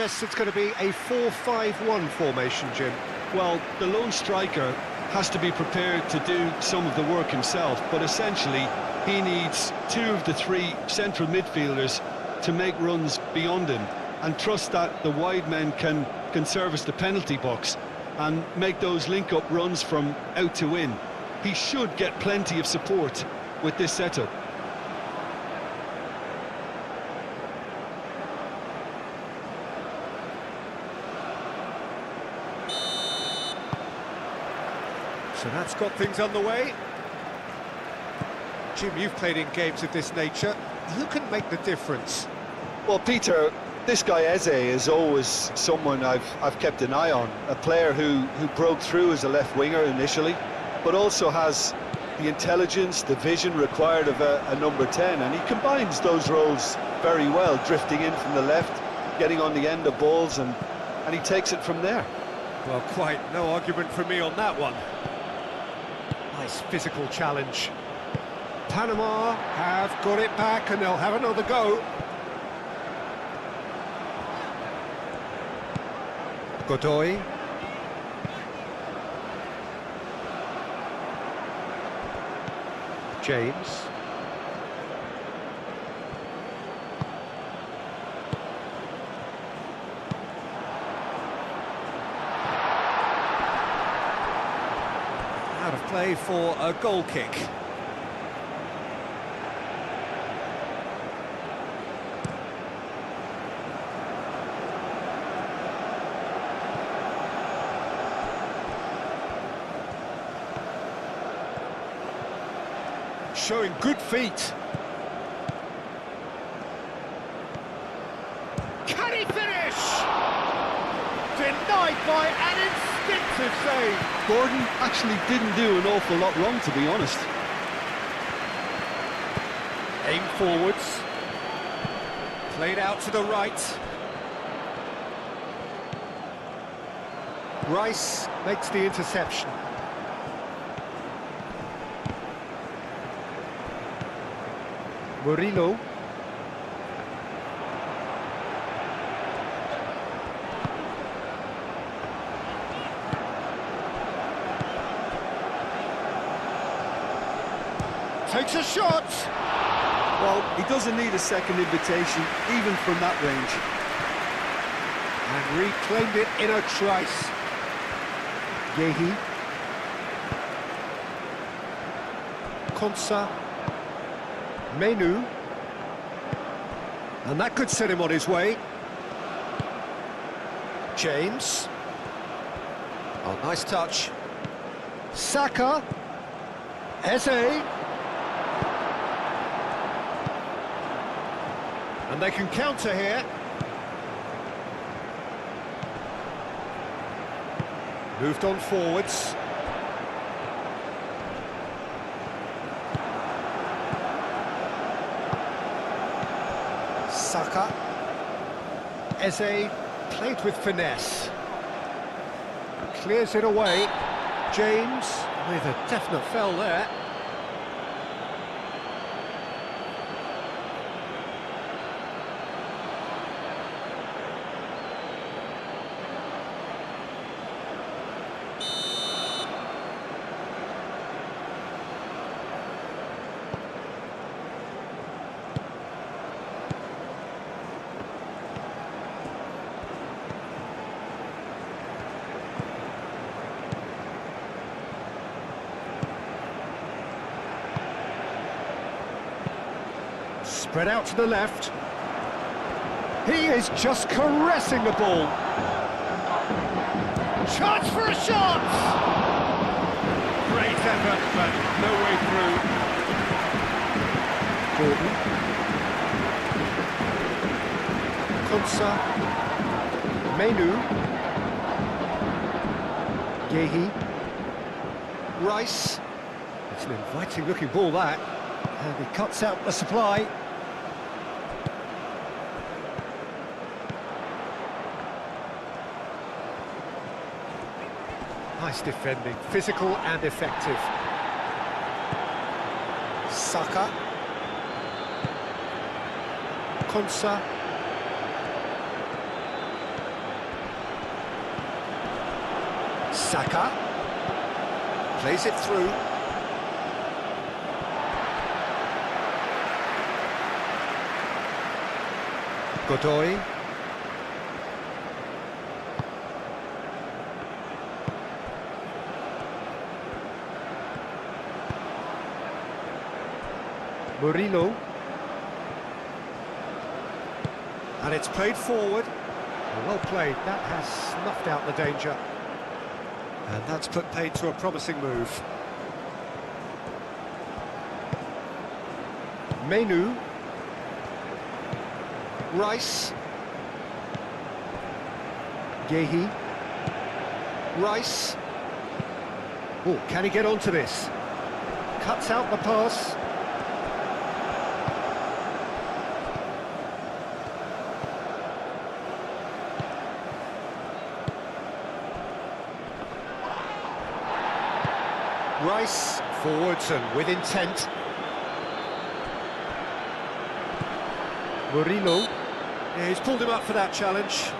guess it's going to be a 4-5-1 formation, Jim. Well, the lone striker has to be prepared to do some of the work himself, but essentially he needs two of the three central midfielders to make runs beyond him and trust that the wide men can service the penalty box and make those link-up runs from out to in. He should get plenty of support with this setup. So that's got things underway. Jim, you've played in games of this nature. Who can make the difference? Well, Peter, this guy Eze is always someone I've kept an eye on. A player who broke through as a left winger initially, but also has the intelligence, the vision required of a number 10, and he combines those roles very well, drifting in from the left, getting on the end of balls, and he takes it from there. Well, quite no argument from me on that one. Nice physical challenge. Panama have got it back and they'll have another go. Godoy. James. Out of play for a goal kick. Showing good feet. Can he finish? Denied by an instinctive save. Gordon actually didn't do an awful lot wrong, to be honest. Aim forwards. Played out to the right. Rice makes the interception. Murillo. Takes a shot. Well, he doesn't need a second invitation, even from that range. And reclaimed it in a trice. Yehi. Konsa. Menu. And that could set him on his way. James. Oh, nice touch. Saka. Eze. And they can counter here. Moved on forwards. Saka. Eze played with finesse. Clears it away. James with a definite foul there. Spread out to the left. He is just caressing the ball. Chance for a shot! Great effort, but no way through. Gordon. Konsa. Menu. Yehi. Rice. It's an inviting looking ball, that. And he cuts out the supply. Nice defending, physical and effective. Saka. Konsa. Saka plays it through. Godoy. Murillo. And it's played forward. Well played, that has snuffed out the danger. And that's put paid to a promising move. Menu. Rice. Gehi. Rice. Oh, can he get onto this? Cuts out the pass. Rice forwards and with intent. Murillo. Yeah, he's pulled him up for that challenge.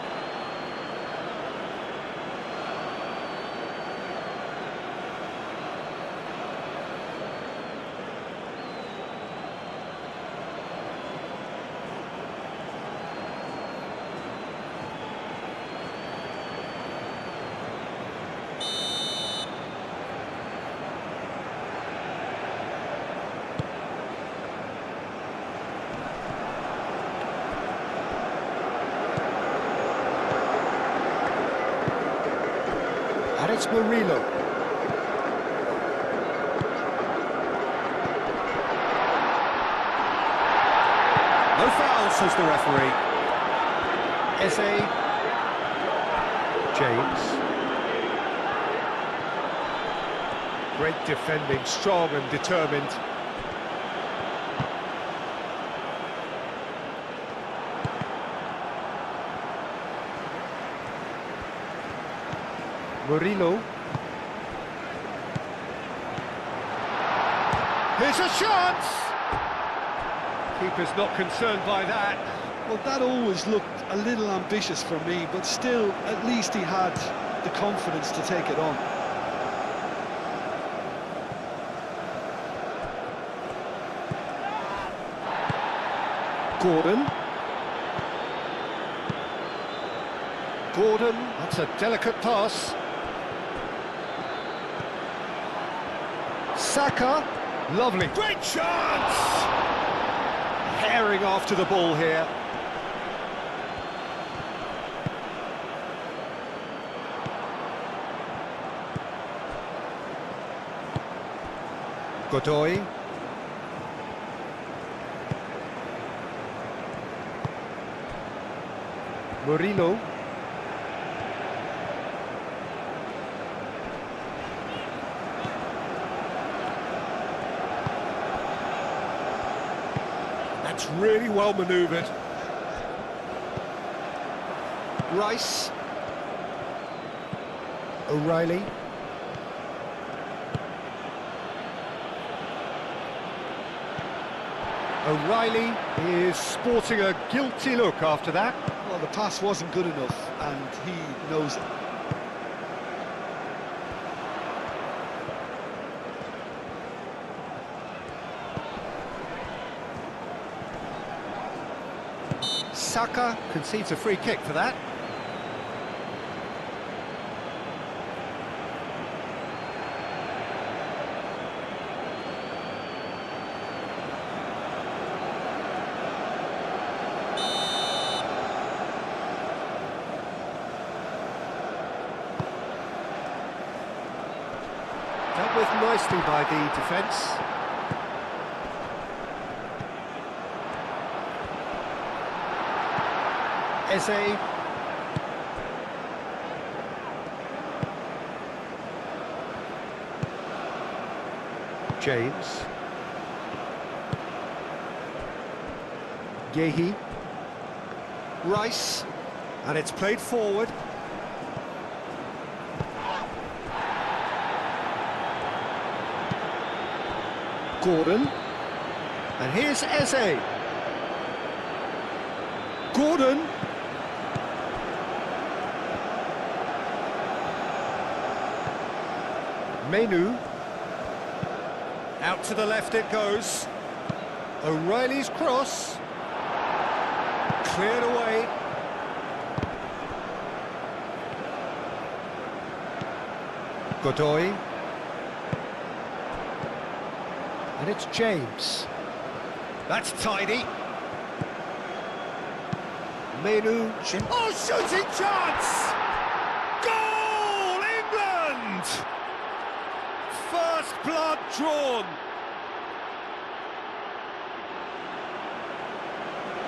And it's Murillo. No foul, says the referee. Eze. James. Great defending, strong and determined. Murillo. Here's a chance! Keeper's not concerned by that. Well, that always looked a little ambitious for me, but still, at least he had the confidence to take it on. Gordon. Gordon, that's a delicate pass. Saka, lovely, great chance! Herring after the ball here. Godoy. Murillo. That's really well manoeuvred. Rice. O'Reilly. O'Reilly is sporting a guilty look after that. Well, the pass wasn't good enough, and he knows it. Saka concedes a free kick for that. Dealt with nicely by the defence. Eze. James. Gehi. Rice. And it's played forward. Gordon. And here's Eze. Gordon. Menu. Out to the left it goes. O'Reilly's cross. Cleared away. Godoy. And it's James. That's tidy. Menu. Oh, shooting chance! Goal, England! First blood drawn.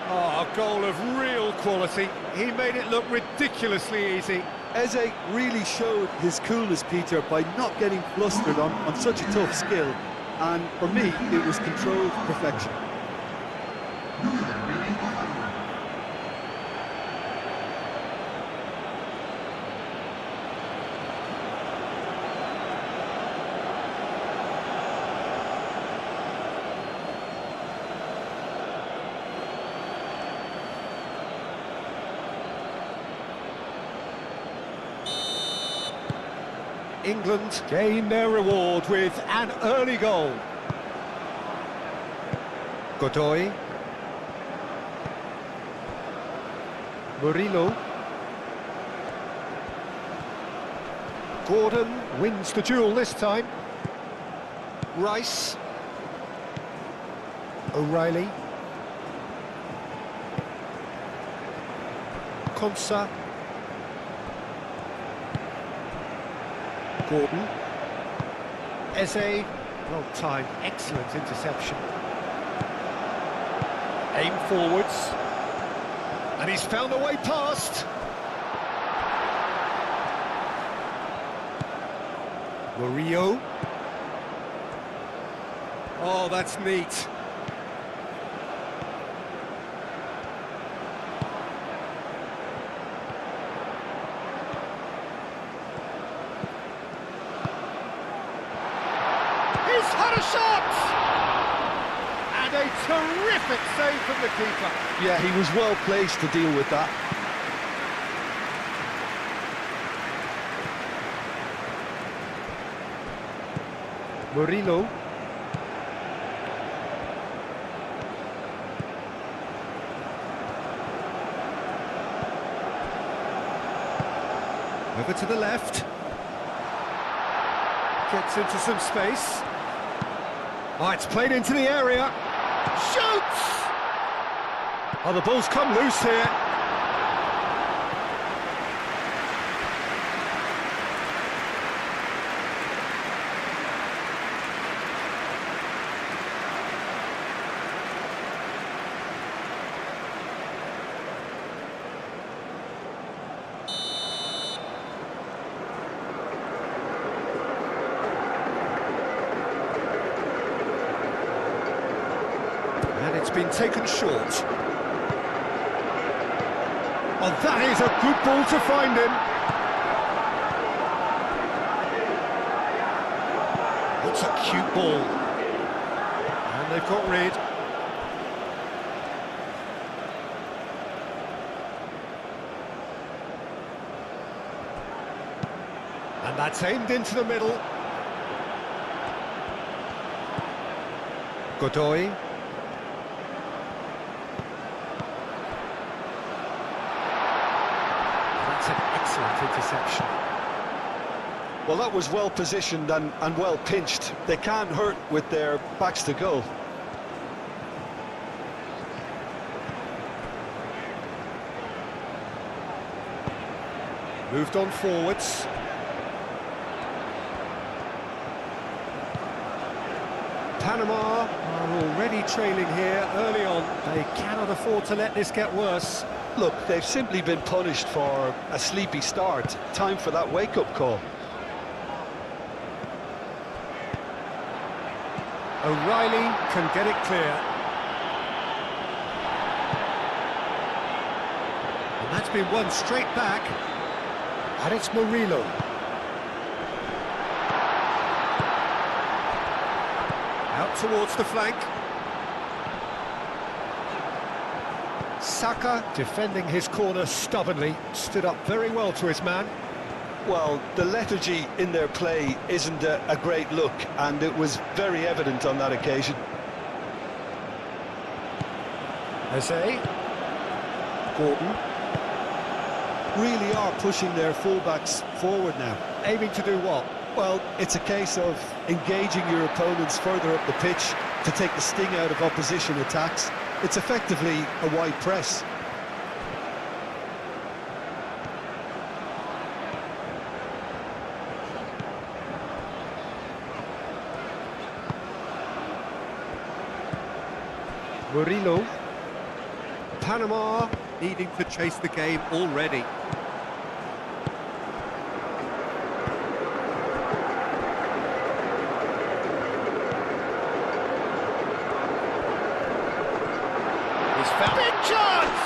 Oh, a goal of real quality. He made it look ridiculously easy. Eze really showed his coolness, Peter, by not getting flustered on such a tough skill. And for me, it was controlled perfection. England gain their reward with an early goal. Godoy. Murillo. Gordon wins the duel this time. Rice. O'Reilly. Konsa. Gordon. Eze. Well timed, excellent interception. Aim forwards. And he's found a way past. Murillo. Oh, that's neat. He's had a shot! And a terrific save from the keeper. Yeah, he was well placed to deal with that. Murillo. Over to the left. Gets into some space. Oh, it's played into the area. Shoots! Oh, the ball's come loose here. And it's been taken short. Oh, that is a good ball to find him. It's a cute ball. And they've got rid. And that's aimed into the middle. Godoy. That's an excellent interception. Well, that was well positioned and well pinched. They can't hurt with their backs to goal. Moved on forwards. Panama are already trailing here early on. They cannot afford to let this get worse. Look, they've simply been punished for a sleepy start. Time for that wake-up call. O'Reilly can get it clear. And that's been won straight back. And it's Murillo. Out towards the flank. Saka, defending his corner stubbornly, stood up very well to his man. Well, the lethargy in their play isn't a great look, and it was very evident on that occasion. Jose. Gordon. Really are pushing their fullbacks forward now. Aiming to do what? Well, it's a case of engaging your opponents further up the pitch to take the sting out of opposition attacks. It's effectively a wide press. Murillo. Panama needing to chase the game already. He's found big chance!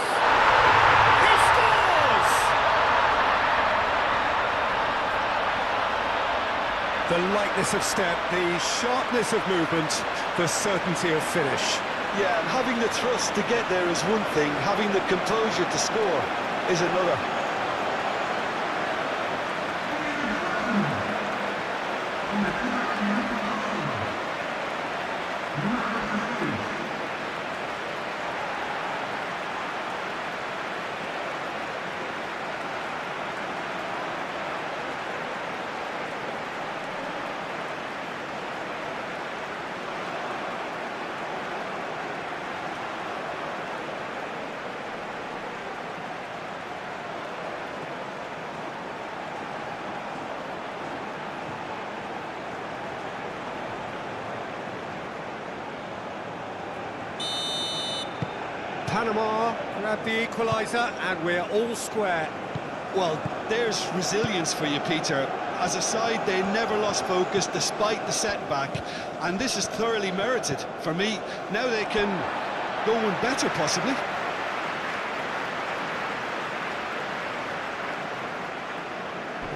He scores! The lightness of step, the sharpness of movement, the certainty of finish. Yeah, and having the thrust to get there is one thing, having the composure to score is another. Panama grab the equaliser and we're all square. Well, there's resilience for you, Peter. As a side, they never lost focus despite the setback, and this is thoroughly merited for me. Now they can go one better, possibly.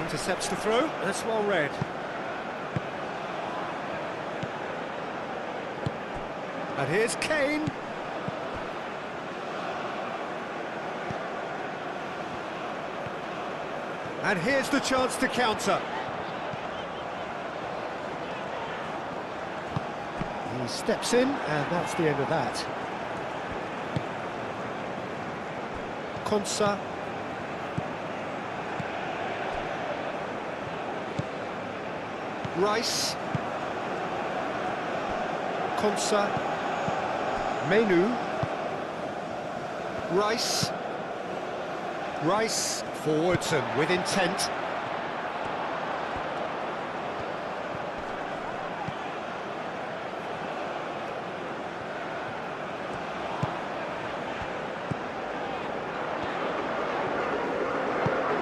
Intercepts the throw, that's well read. And here's Kane. And here's the chance to counter. He steps in, and that's the end of that. Konsa. Rice. Konsa. Menu. Rice. Rice forwards and with intent.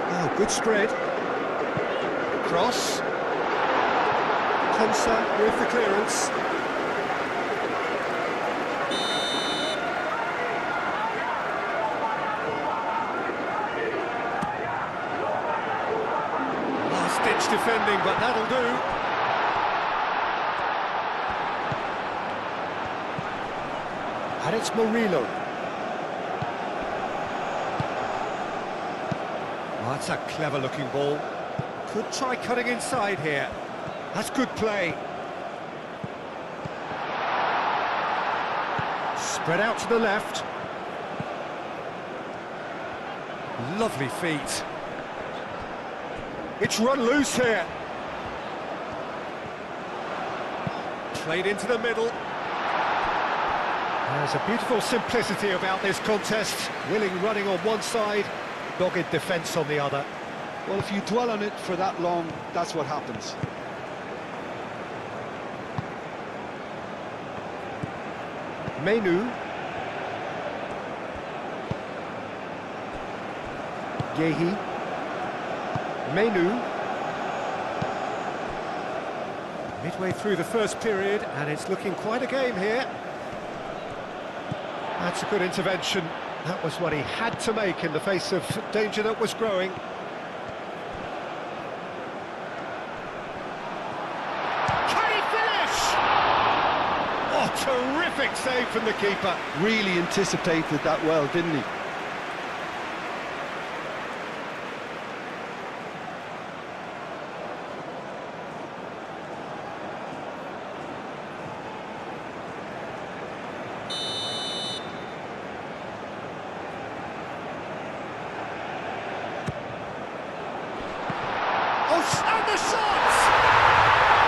Oh, good spread. Cross. Konsa with the clearance. Last-ditch defending, but that'll do. And it's Murillo. Oh, that's a clever-looking ball. Could try cutting inside here. That's good play. Spread out to the left. Lovely feet. It's run loose here. Played into the middle. There's a beautiful simplicity about this contest. Willing running on one side, dogged defence on the other. Well, if you dwell on it for that long, that's what happens. Menu. Yehi. Menu. Midway through the first period, and it's looking quite a game here. That's a good intervention. That was what he had to make in the face of danger that was growing. Can he finish? Oh, terrific save from the keeper. Really anticipated that well, didn't he? the shot!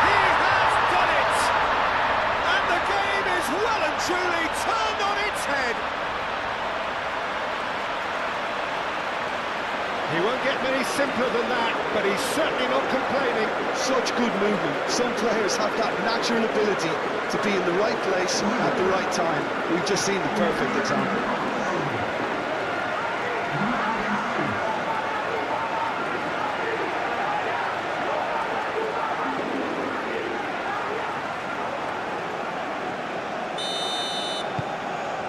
He has done it! And the game is well and truly turned on its head. He won't get many simpler than that, but he's certainly not complaining. Such good movement. Some players have that natural ability to be in the right place at the right time. We've just seen the perfect example.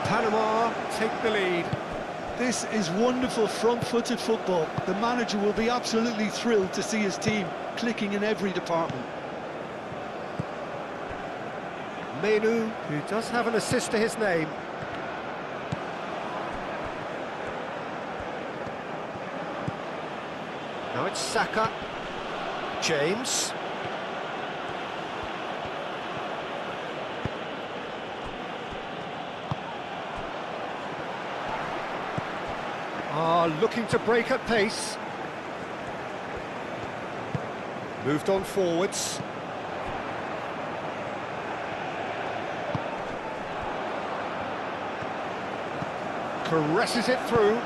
Panama take the lead. This is wonderful front-footed football. The manager will be absolutely thrilled to see his team clicking in every department. Menu, who does have an assist to his name. Now it's Saka. James. Looking to break at pace. Moved on forwards. Caresses it through.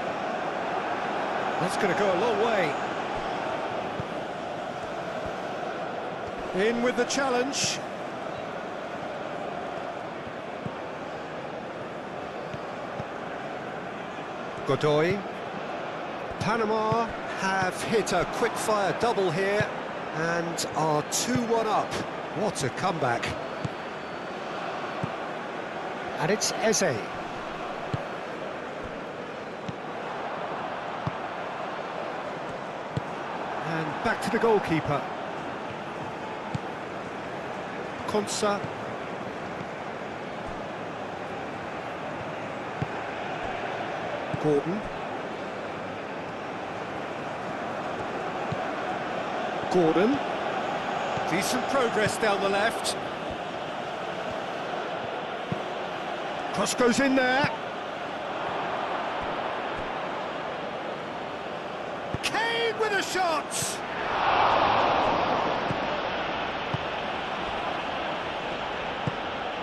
That's going to go a long way. In with the challenge. Godoy. Panama have hit a quick-fire double here and are 2-1 up. What a comeback. And it's Eze. And back to the goalkeeper. Konsa. Gordon. Gordon. Decent progress down the left. Cross goes in there. Kane with a shot!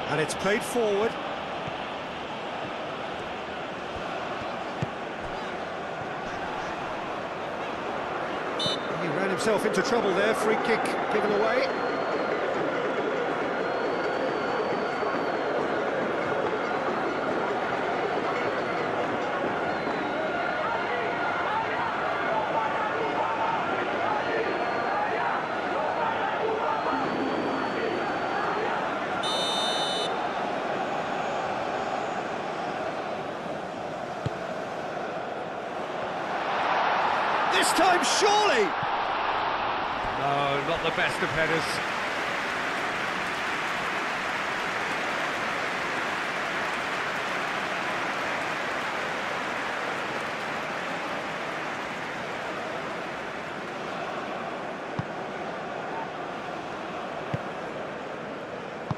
And it's played forward. He ran himself into trouble there, free kick given away. This time, surely! No, not the best of headers.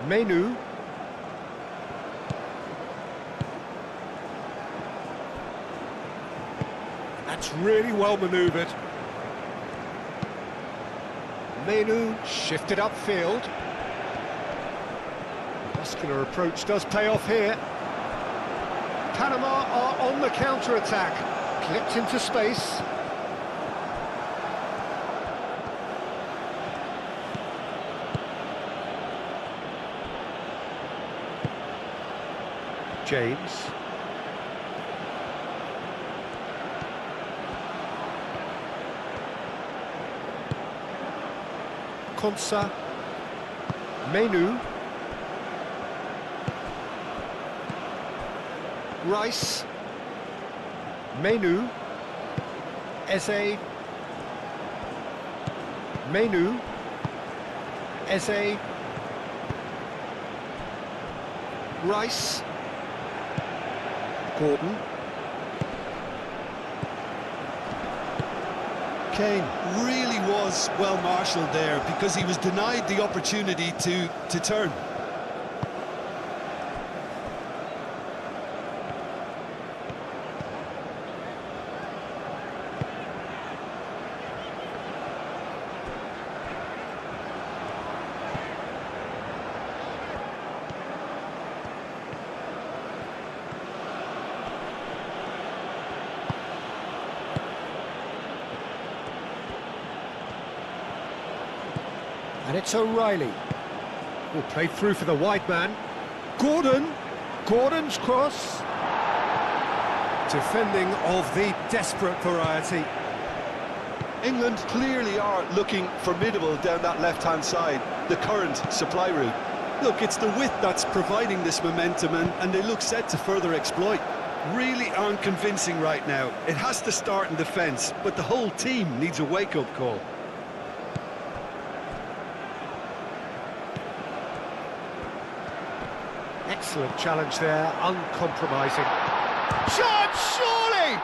Menu. That's really well manoeuvred. Menu shifted upfield. Muscular approach does pay off here. Panama are on the counter-attack. Clipped into space. James. Konsa. Menu. Rice. Menu. Eze. Menu. Eze. Rice. Gordon. Kane really was well marshalled there because he was denied the opportunity to turn. And it's O'Reilly. Oh, played through for the wide man. Gordon's cross. Defending of the desperate variety. England clearly are looking formidable down that left-hand side, the current supply route. Look, it's the width that's providing this momentum, and they look set to further exploit. Really aren't convincing right now. It has to start in defence, but the whole team needs a wake-up call. Excellent challenge there, uncompromising. Shot, surely!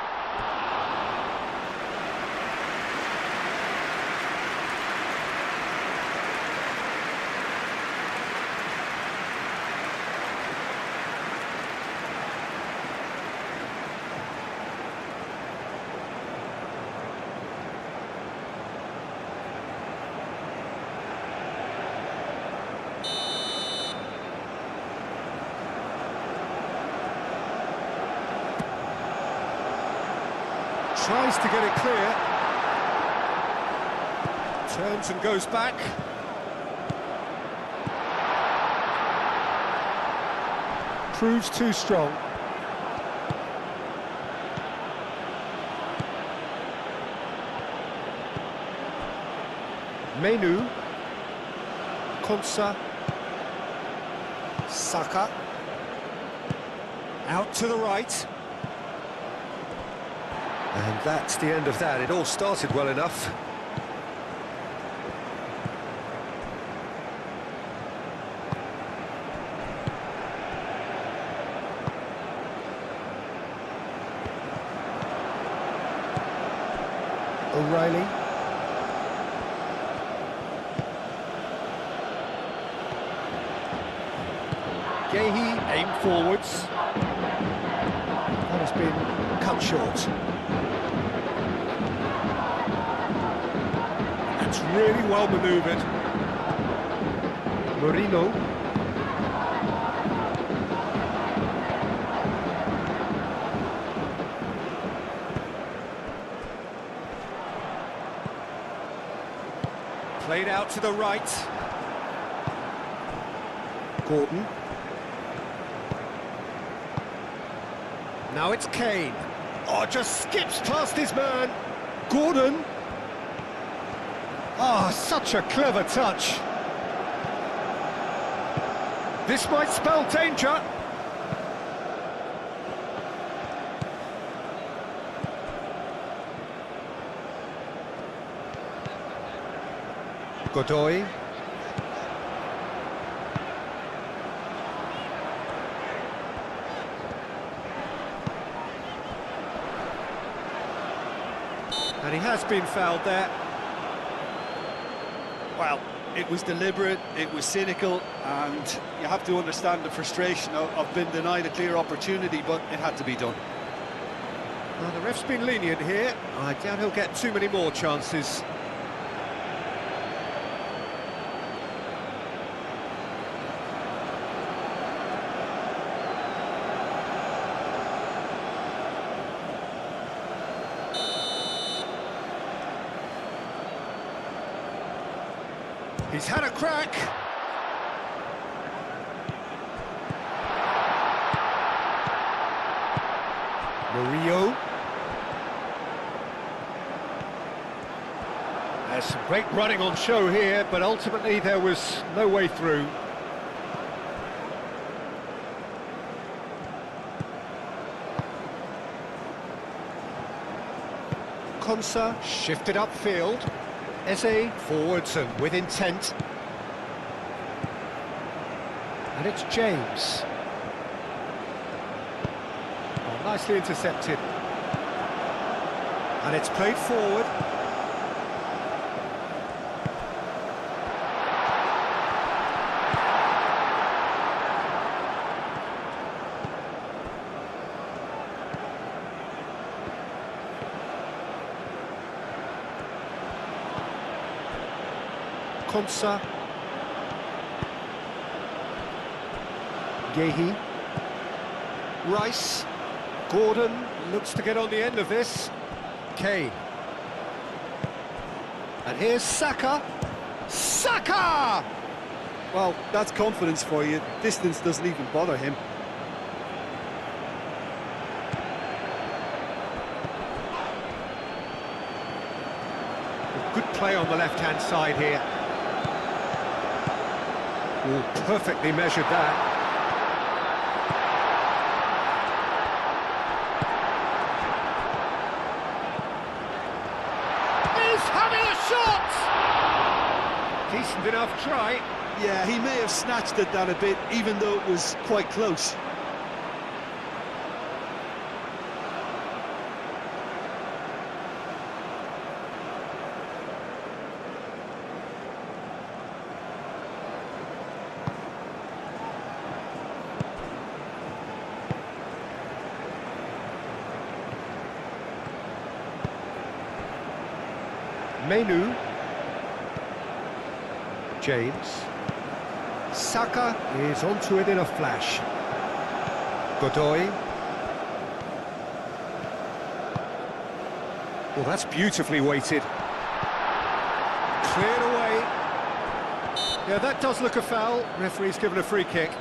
Tries to get it clear. Turns and goes back. Proves too strong. Menu. Konsa. Saka. Out to the right. And that's the end of that. It all started well enough. O'Reilly. Gehi aimed forwards. That has been cut short. It's really well manoeuvred. Marino. Played out to the right. Gordon. Now it's Kane. Oh, just skips past his man. Gordon. Oh, such a clever touch. This might spell danger. Godoy. And he has been fouled there. Well, it was deliberate, it was cynical, and you have to understand the frustration of being denied a clear opportunity, but it had to be done. Well, the ref's been lenient here. I doubt he'll get too many more chances. He's had a crack. Murillo. There's some great running on show here, but ultimately there was no way through. Konsa shifted upfield. Eze forwards and with intent. And it's James. Oh, nicely intercepted. And it's played forward. Konsa. Gehi. Rice. Gordon looks to get on the end of this. Kane. And here's Saka. Saka! Well, that's confidence for you. Distance doesn't even bother him. Good play on the left-hand side here. Oh, perfectly measured that. He's having a shot! Decent enough try. Yeah, he may have snatched at that a bit, even though it was quite close. Menu. James. Saka is onto it in a flash. Godoy. Well, that's beautifully weighted. Cleared away. Yeah, that does look a foul. Referee's given a free kick.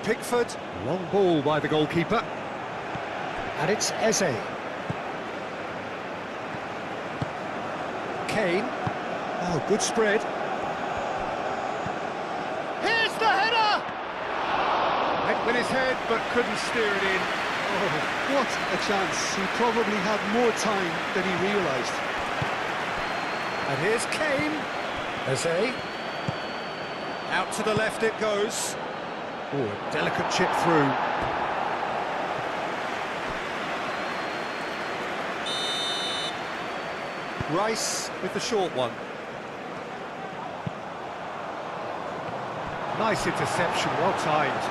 Pickford, long ball by the goalkeeper. And it's Eze. Kane. Oh, good spread. Here's the header! Went with his head, but couldn't steer it in. Oh, what a chance. He probably had more time than he realised. And here's Kane. Eze. Out to the left it goes. Oh, a delicate chip through. Rice with the short one. Nice interception, well timed.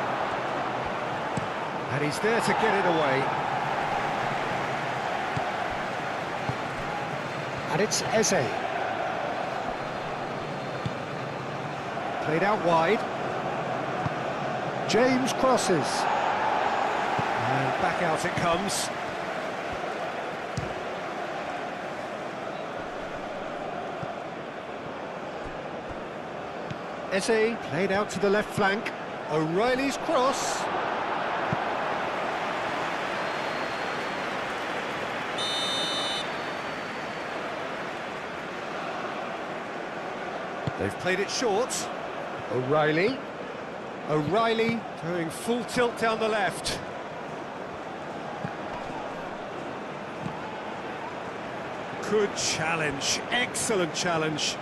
And he's there to get it away. And it's Eze. Played out wide. James crosses. And back out it comes. Eze played out to the left flank. O'Reilly's cross. They've played it short. O'Reilly. O'Reilly doing full tilt down the left. Good challenge, excellent challenge.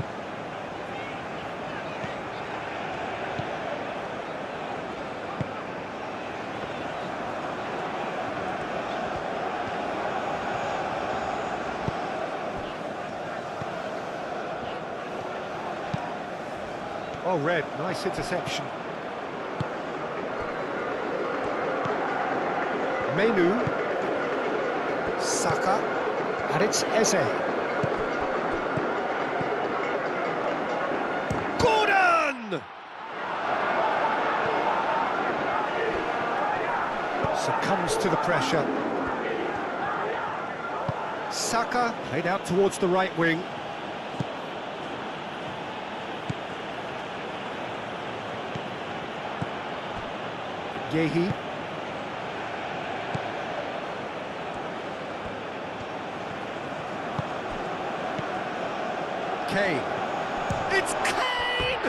Oh, red, nice interception. Menu. Saka. And it's Eze. Gordon! Succumbs to the pressure. Saka played out towards the right wing. Yehi. Kane. It's Kane!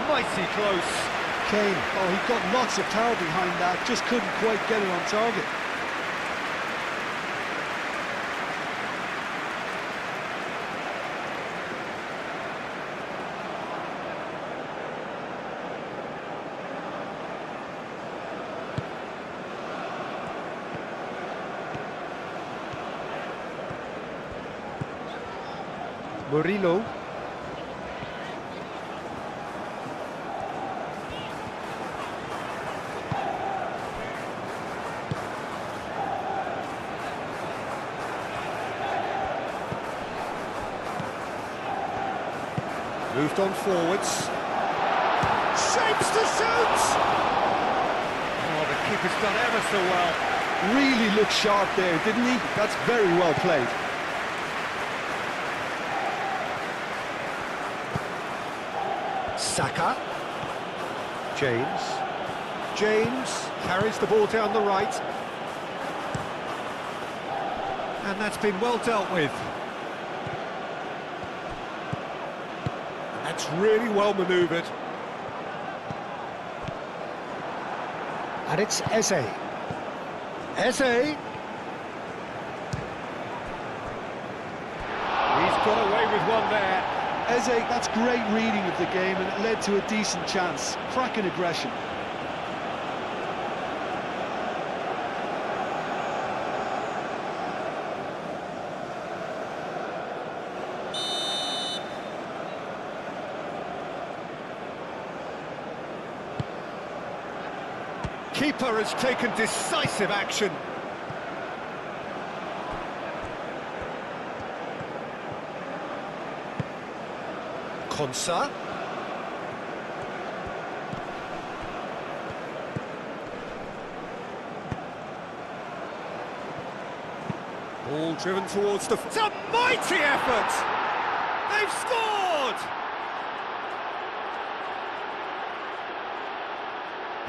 Mighty close. Kane, oh, he got lots of power behind that, just couldn't quite get it on target. Murillo. Moved on forwards. Shapes to shoot! Oh, the keeper's done ever so well. Really looked sharp there, didn't he? That's very well played. Saka. James carries the ball down the right. And that's been well dealt with. And that's really well manoeuvred. And it's Eze. Eze! He's got away with one there. Eze, that's great reading of the game, and it led to a decent chance. Cracking aggression. Keeper has taken decisive action. Konsa. Ball driven towards the... It's a mighty effort! They've scored!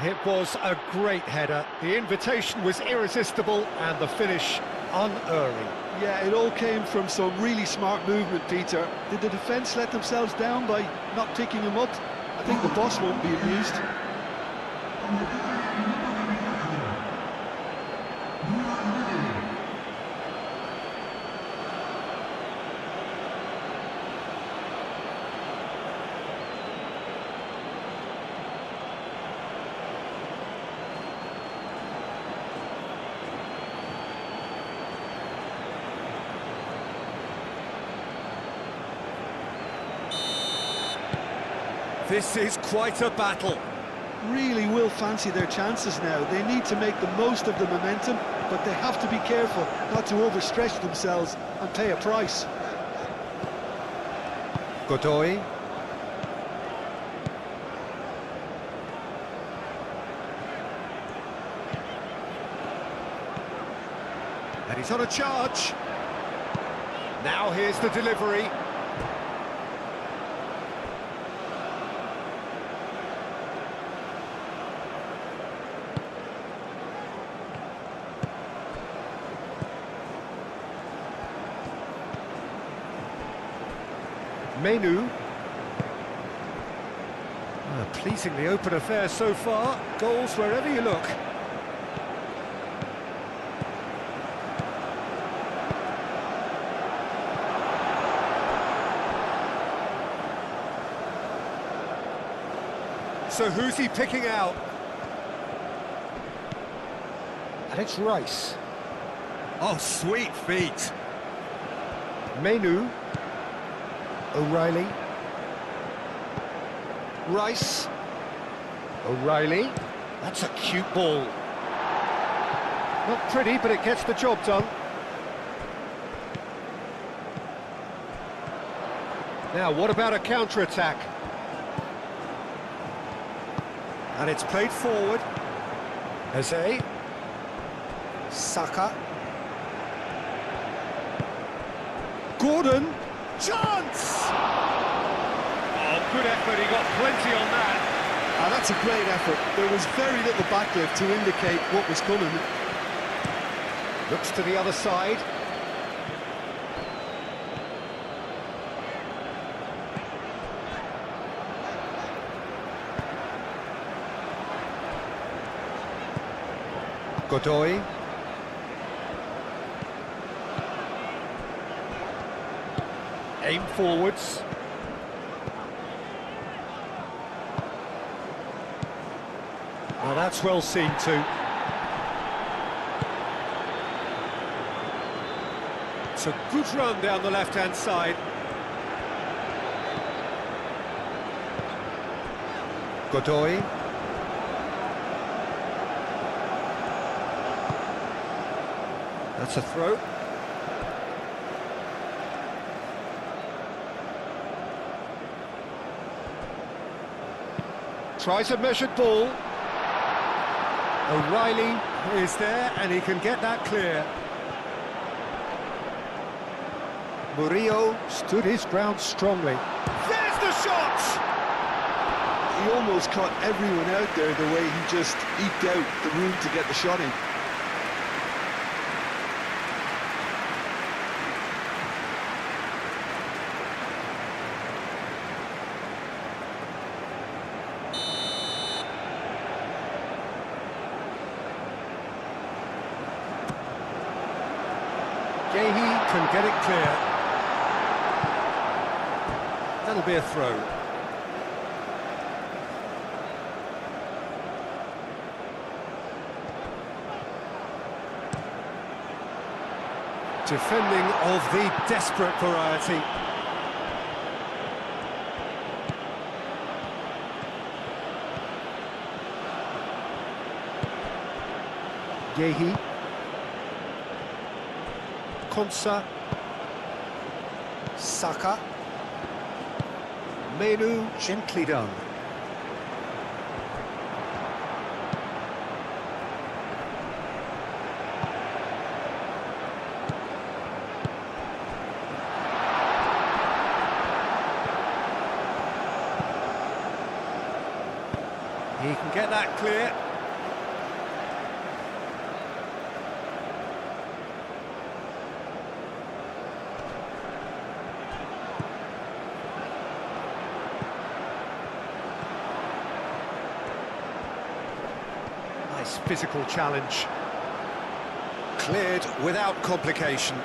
It was a great header. The invitation was irresistible and the finish unerring. Yeah, it all came from some really smart movement, Peter. Did the defence let themselves down by not picking him up? I think the boss won't be amused. This is quite a battle. Really will fancy their chances now. They need to make the most of the momentum, but they have to be careful not to overstretch themselves and pay a price. Godoy. And he's on a charge. Now here's the delivery. Menu. Pleasingly open affair so far. Goals wherever you look. So who's he picking out? And it's Rice. Oh, sweet feet. Menu. O'Reilly. Rice. O'Reilly. That's a cute ball. Not pretty, but it gets the job done. Now, what about a counter-attack? And it's played forward. Eze. Saka. Gordon. Chance! Oh, good effort, he got plenty on that. That's a great effort. There was very little backlift to indicate what was coming. Looks to the other side. Godoy. Aim forwards. Well, that's well seen too. It's a good run down the left-hand side. Godoy. That's a throw. tries a measured ball. O'Reilly is there, and he can get that clear. Murillo stood his ground strongly. There's the shot! He almost caught everyone out there the way he just eked out the room to get the shot in. Gehi can get it clear. That'll be a throw. Defending of the desperate variety. Gehi. Konsa. Saka. Menu, gently done. He can get that clear. Nice physical challenge. Cleared without complication.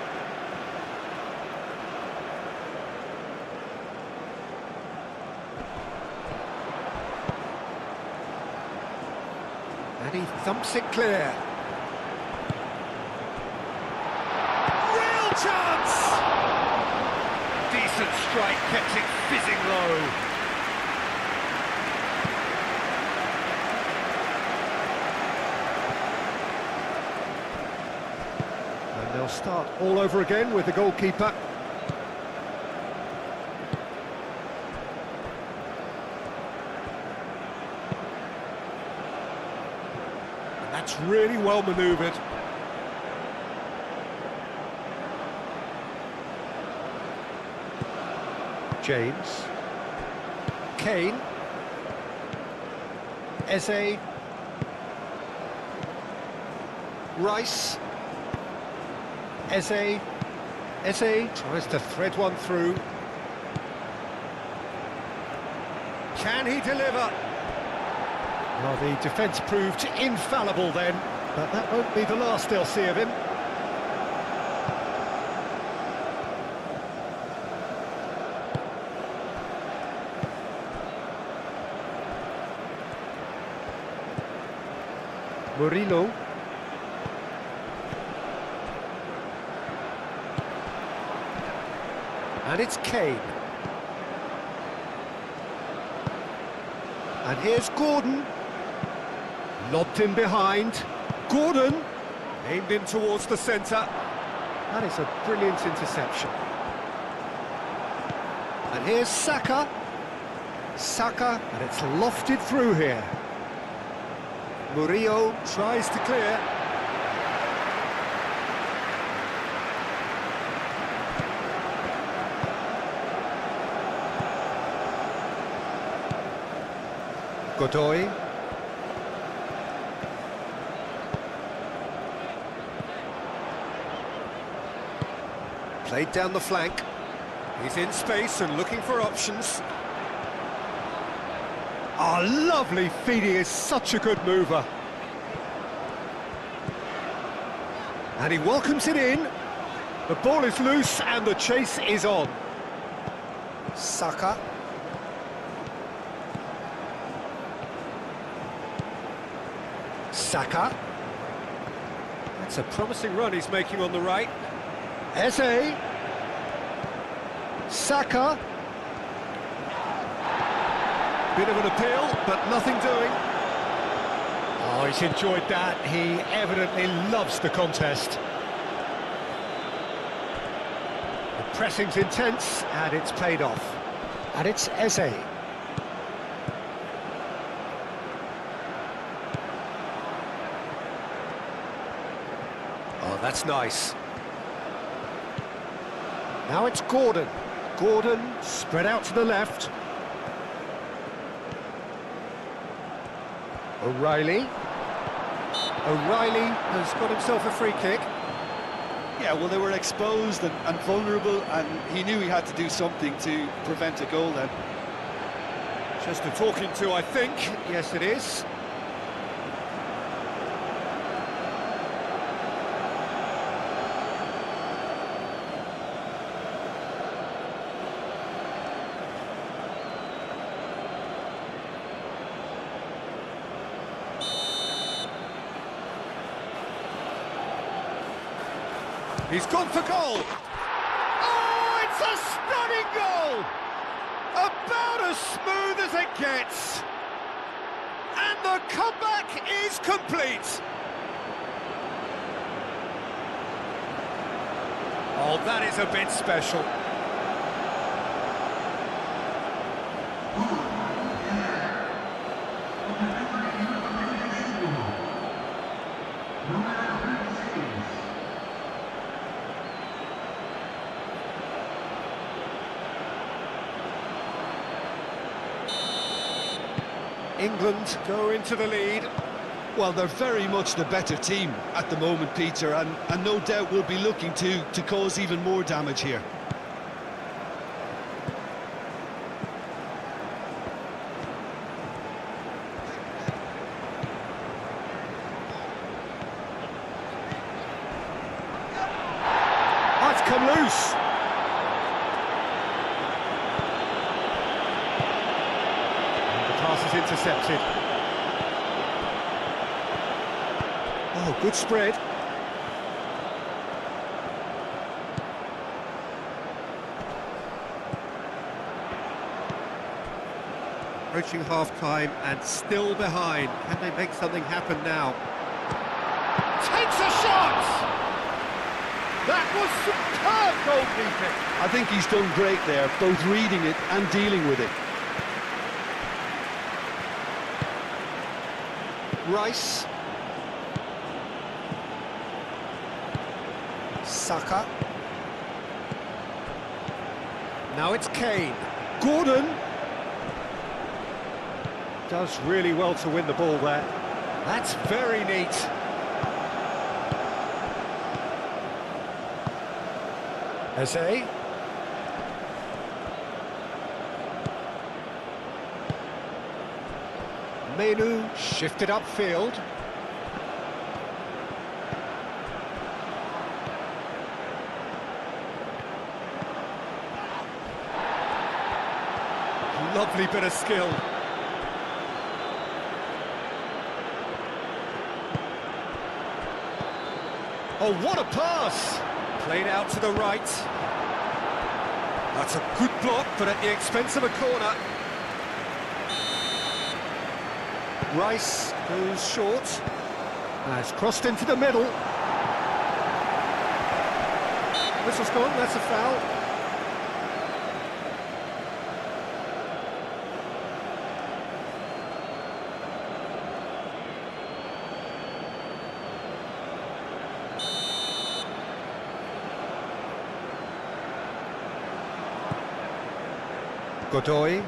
And he thumps it clear. Real chance! Decent strike, kept it fizzing low. And they'll start all over again with the goalkeeper. That's really well manoeuvred. James. Kane. Eze. Rice. Eze. Eze tries to thread one through. Can he deliver? Well, the defence proved infallible then, but that won't be the last they'll see of him. Murillo. And it's Kane. And here's Gordon. Lobbed in behind. Gordon aimed in towards the centre. That is a brilliant interception. And here's Saka. Saka, and it's lofted through here. Murillo tries to clear. Godoy. Played down the flank. He's in space and looking for options. Oh, lovely feed. He is such a good mover. And he welcomes it in. The ball is loose and the chase is on. Saka. Saka. That's a promising run he's making on the right. Eze. Saka. Bit of an appeal, but nothing doing. Oh, he's enjoyed that. He evidently loves the contest. The pressing's intense, and it's paid off. And it's Eze. That's nice. Now it's Gordon. Gordon spread out to the left. O'Reilly. O'Reilly has got himself a free kick. Yeah, well, they were exposed and vulnerable, and he knew he had to do something to prevent a goal then. Just a talking to, I think. Yes, it is. He's gone for goal! Oh, it's a stunning goal! About as smooth as it gets! And the comeback is complete! Oh, that is a bit special. England go into the lead. Well, they're very much the better team at the moment, Peter, and no doubt will be looking to cause even more damage here. Oh, it's come loose. Pass is intercepted. Oh, good spread. Approaching half-time and still behind. Can they make something happen now? Takes a shot! That was superb goalkeeping! I think he's done great there, both reading it and dealing with it. Rice. Saka. Now it's Kane. Gordon. Does really well to win the ball there. That's very neat. Eze. Menu shifted upfield. Lovely bit of skill. Oh, what a pass! Played out to the right. That's a good block, but at the expense of a corner. Rice goes short. Has crossed into the middle. Whistle's gone, that's a foul. Godoy.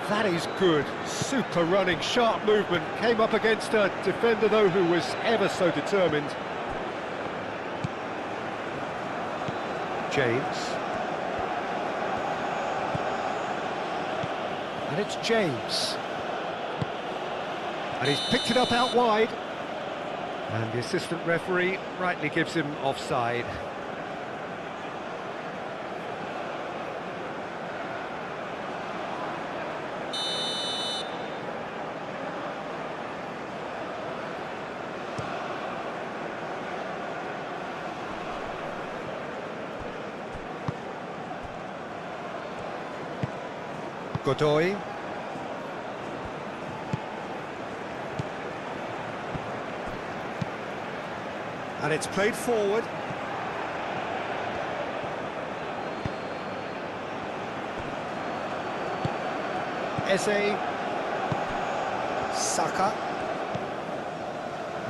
That is good. Super running, sharp movement. Came up against a defender, though, who was ever so determined. James. And it's James. And he's picked it up out wide. And the assistant referee rightly gives him offside. Godoy. And it's played forward. Eze. Saka.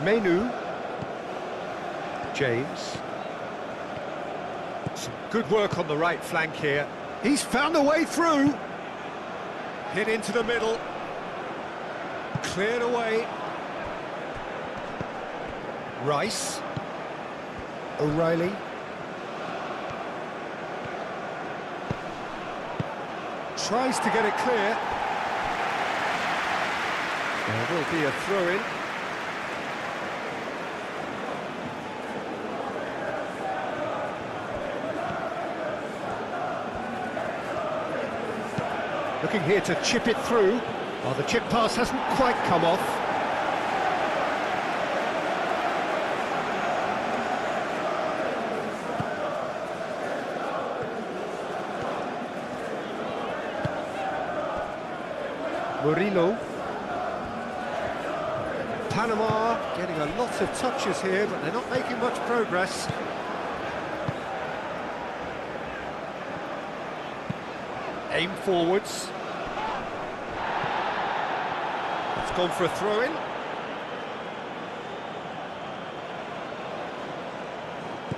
Menu. James. Some good work on the right flank here. He's found a way through. Hit into the middle. Cleared away. Rice. O'Reilly. Tries to get it clear. There will be a throw-in. Looking here to chip it through. Oh, the chip pass hasn't quite come off. Murillo. Panama getting a lot of touches here, but they're not making much progress. Aim forwards. It's gone for a throw-in.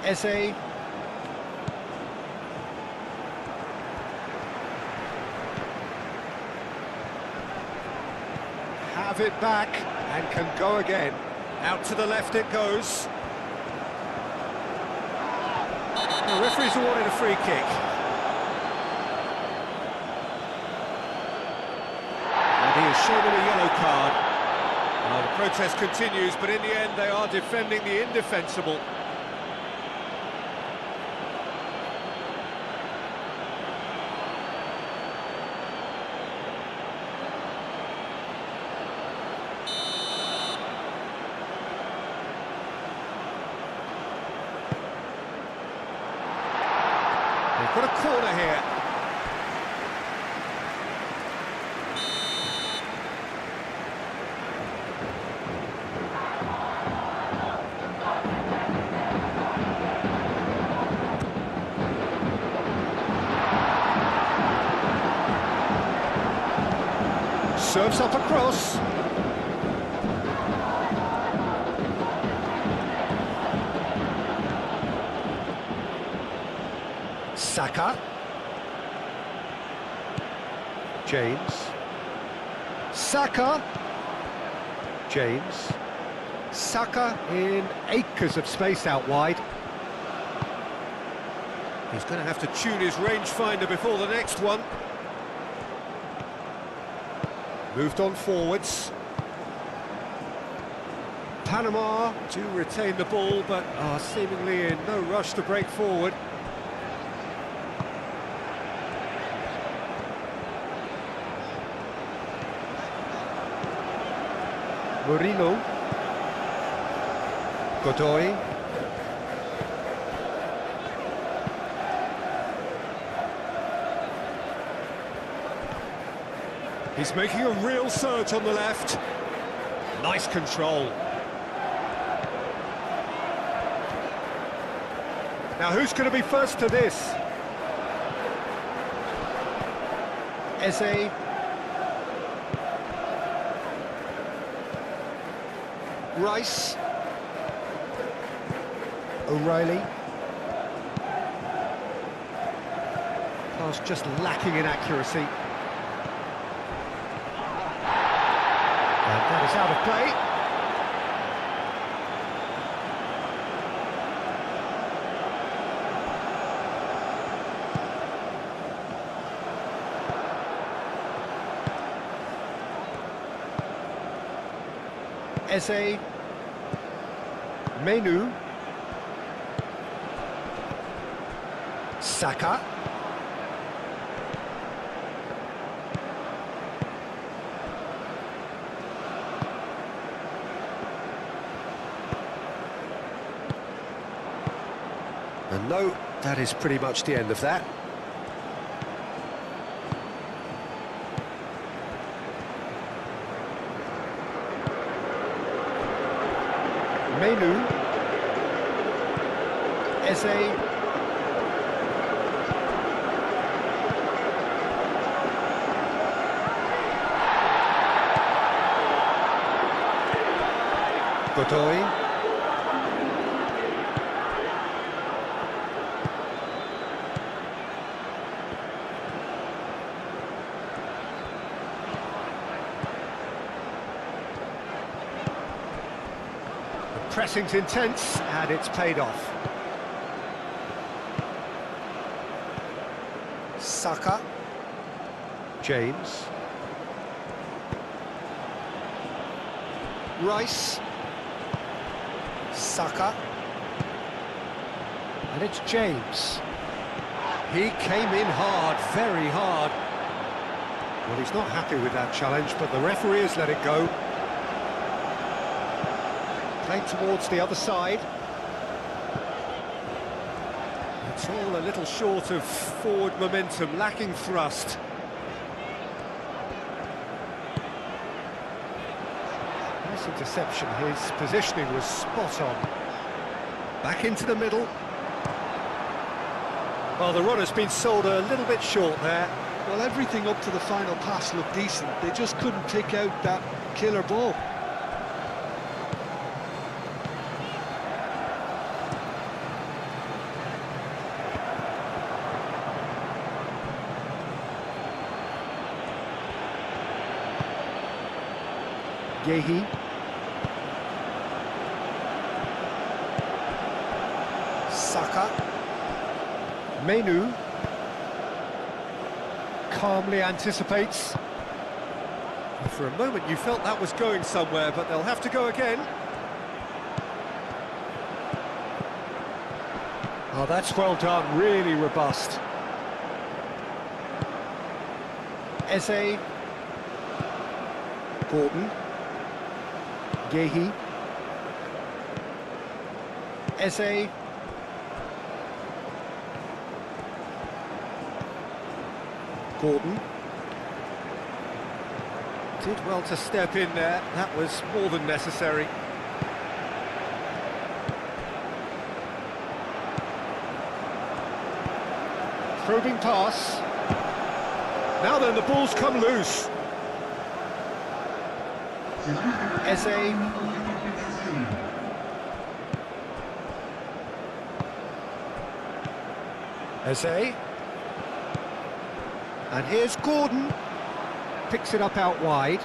Eze. Have it back and can go again. Out to the left it goes. The referee's awarded a free kick. And he has shown him a yellow card. Well, the protest continues, but in the end they are defending the indefensible. They've got a corner here. Serves up across. Saka. James. Saka. James. Saka in acres of space out wide. He's going to have to tune his rangefinder before the next one. Moved on forwards. Panama do retain the ball, but are seemingly in no rush to break forward. Murillo. Godoy. He's making a real surge on the left. Nice control. Now who's going to be first to this? Eze. Rice. O'Reilly. Pass just lacking in accuracy. And that is out of play. Eze. Menu. Saka. And no, that is pretty much the end of that. Menu. Eze. Godoy. The pressing's intense, and it's paid off. Saka. James. Rice. Saka. And it's James. He came in hard, very hard. Well, he's not happy with that challenge, but the referee has let it go. Played towards the other side. It's all a little short of forward momentum, lacking thrust. Nice interception, his positioning was spot on. Back into the middle. Well, the run has been sold a little bit short there. Well, everything up to the final pass looked decent. They just couldn't pick out that killer ball. Yehi. Saka. Menu. Calmly anticipates. For a moment you felt that was going somewhere, but they'll have to go again. Oh, that's well done, really robust. Eze. Gordon. Yehi. Eze. Gordon. Did well to step in there, that was more than necessary. Probing pass. Now then, the ball's come loose. Eze. Eze. And here's Gordon. Picks it up out wide.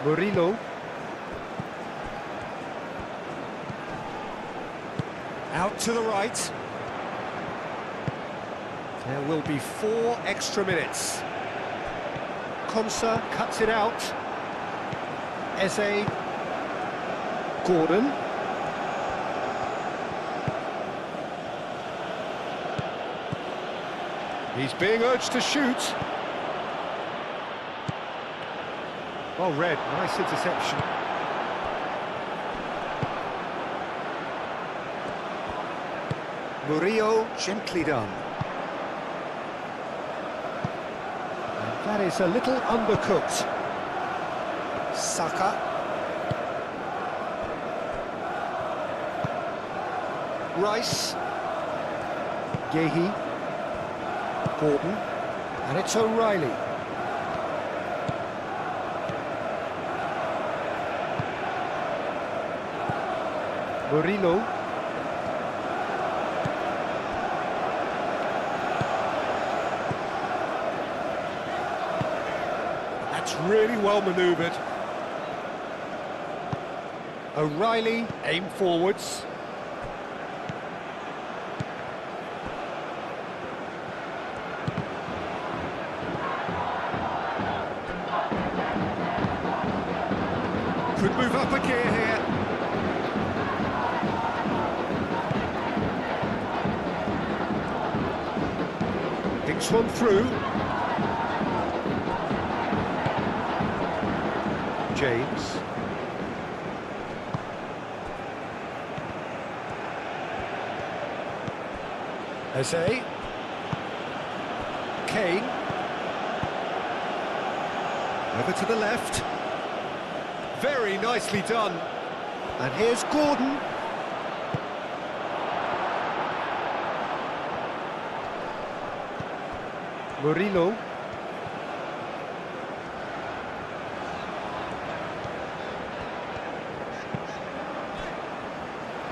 Murillo. Out to the right. There will be 4 extra minutes. Konsa cuts it out. Eze. Gordon. He's being urged to shoot. Well read, nice interception. Murillo, gently done. And that is a little undercooked. Saka. Rice. Yehi. Gordon. And it's O'Reilly. Murillo. That's really well manoeuvred. O'Reilly, aim forwards. Could move up a gear here. Picks one through. James. Eze. Kane. Over to the left. Very nicely done. And here's Gordon. Murillo.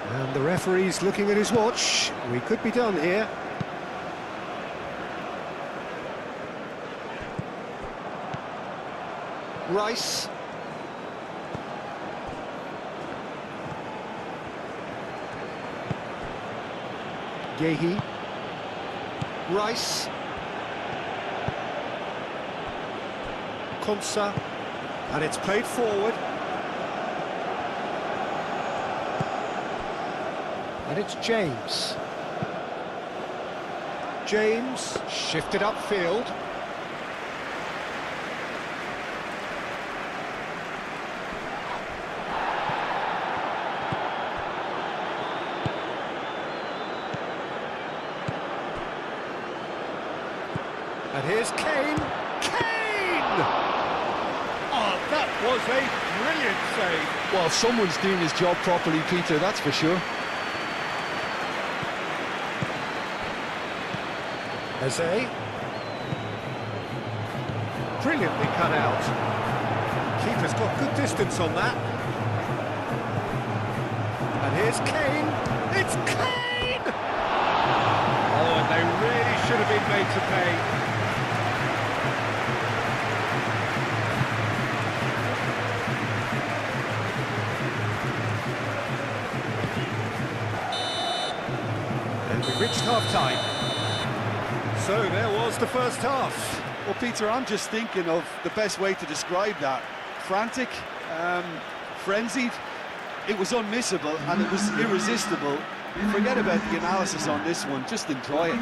And the referee's looking at his watch. We could be done here. Rice. Gehi. Rice. Konsa. And it's played forward. And it's James. James shifted upfield. And here's Kane. Kane! Oh, that was a brilliant save. Well, someone's doing his job properly, Peter, that's for sure. Eze. Brilliantly cut out. Keeper's got good distance on that. And here's Kane. It's Kane! Oh, and they really should have been made to pay. And we reached half-time. So there was the first half. Well, Peter, I'm just thinking of the best way to describe that. Frantic, frenzied. It was unmissable and it was irresistible. Forget about the analysis on this one, just enjoy it.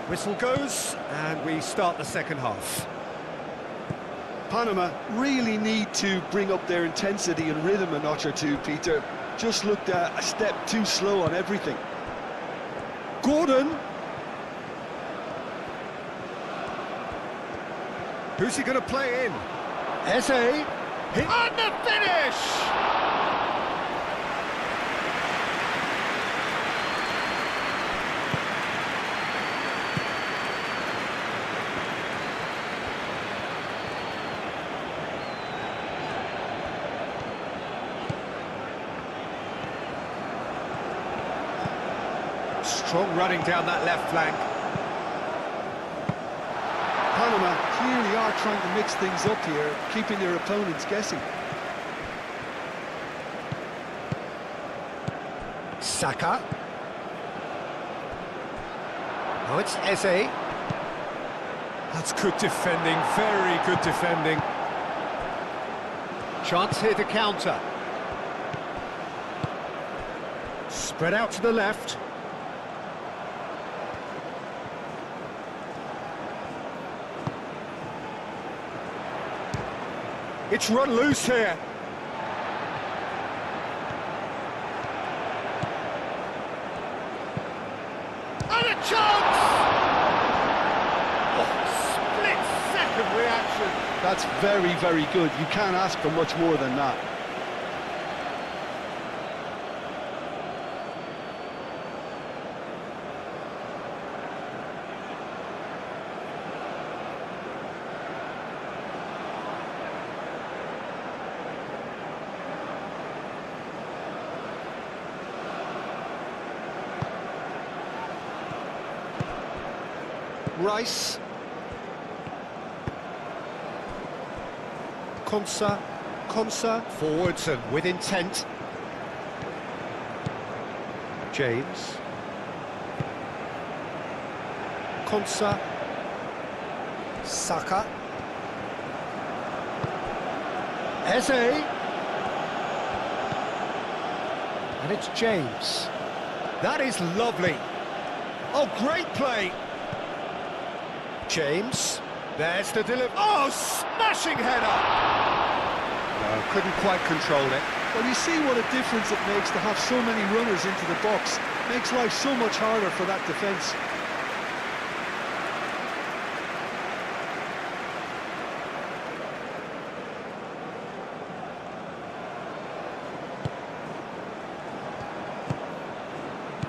Whistle goes, and we start the second half. Panama really need to bring up their intensity and rhythm a notch or two, Peter. Just looked a step too slow on everything. Gordon. Who's he going to play in? Eze. And the finish! Strong running down that left flank. Panama clearly are trying to mix things up here, keeping their opponents guessing. Saka. Oh, it's Eze. That's good defending, very good defending. Chance here to counter. Spread out to the left. It's run loose here. And a chance! Oh, split-second reaction. That's very, very good. You can't ask for much more than that. Rice. Konsa, forwards and with intent. James. Konsa. Saka. Eze. And it's James. That is lovely. Oh, great play. James. There's the delivery. Oh, smashing header! No, couldn't quite control it. Well, you see what a difference it makes to have so many runners into the box. Makes life so much harder for that defence.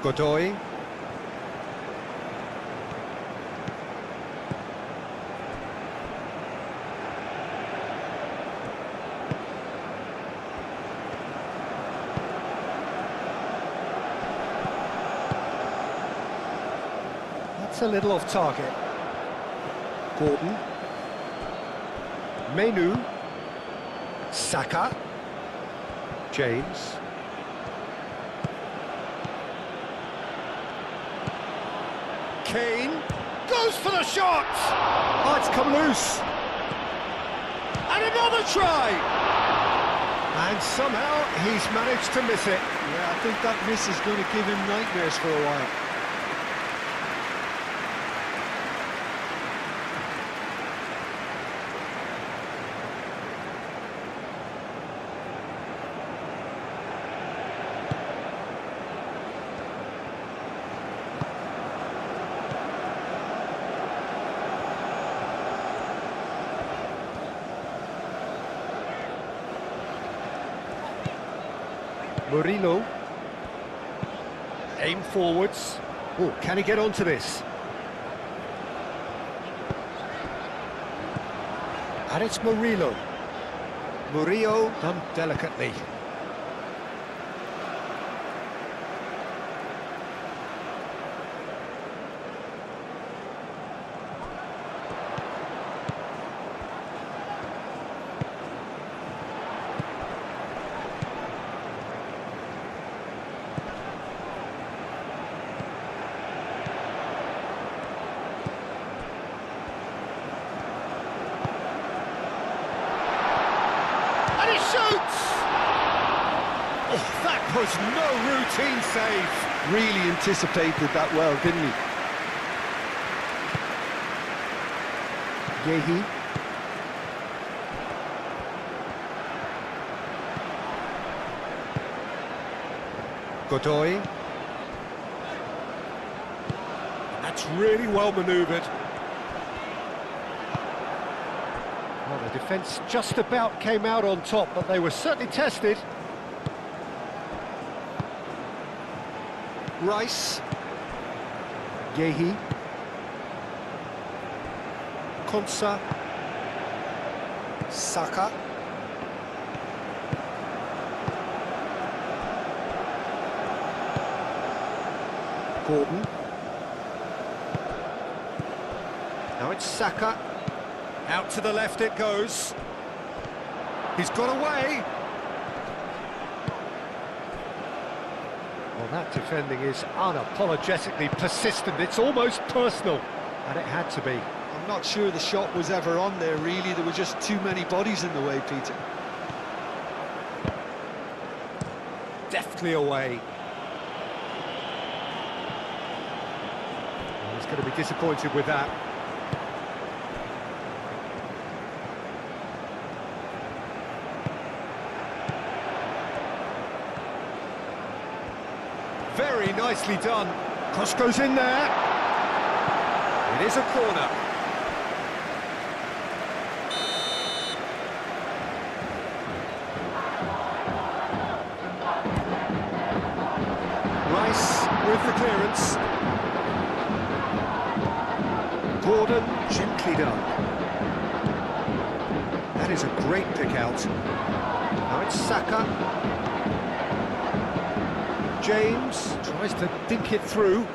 Godoy. That's a little off target. Gordon. Menu. Saka. James. Kane goes for the shot! Oh, it's come loose. And another try! And somehow he's managed to miss it. Yeah, I think that miss is going to give him nightmares for a while. Murillo. Aim forwards. Oh, can he get onto this? And it's Murillo. Murillo done delicately. Oh, that was no routine save. Really anticipated that well, didn't he? Yehi. Godoy. That's really well manoeuvred. Well, the defence just about came out on top, but they were certainly tested. Rice. Yehi. Konsa. Saka. Gordon. Now it's Saka. Out to the left it goes. He's got away. Well, that defending is unapologetically persistent. It's almost personal, and it had to be. I'm not sure the shot was ever on there, really. There were just too many bodies in the way, Peter. Deftly away. Well, he's going to be disappointed with that. Very nicely done. Cross goes in there. It is a corner. Rice with the clearance. Gordon, gently done. That is a great pick out. Now it's Saka. James tries to dink it through.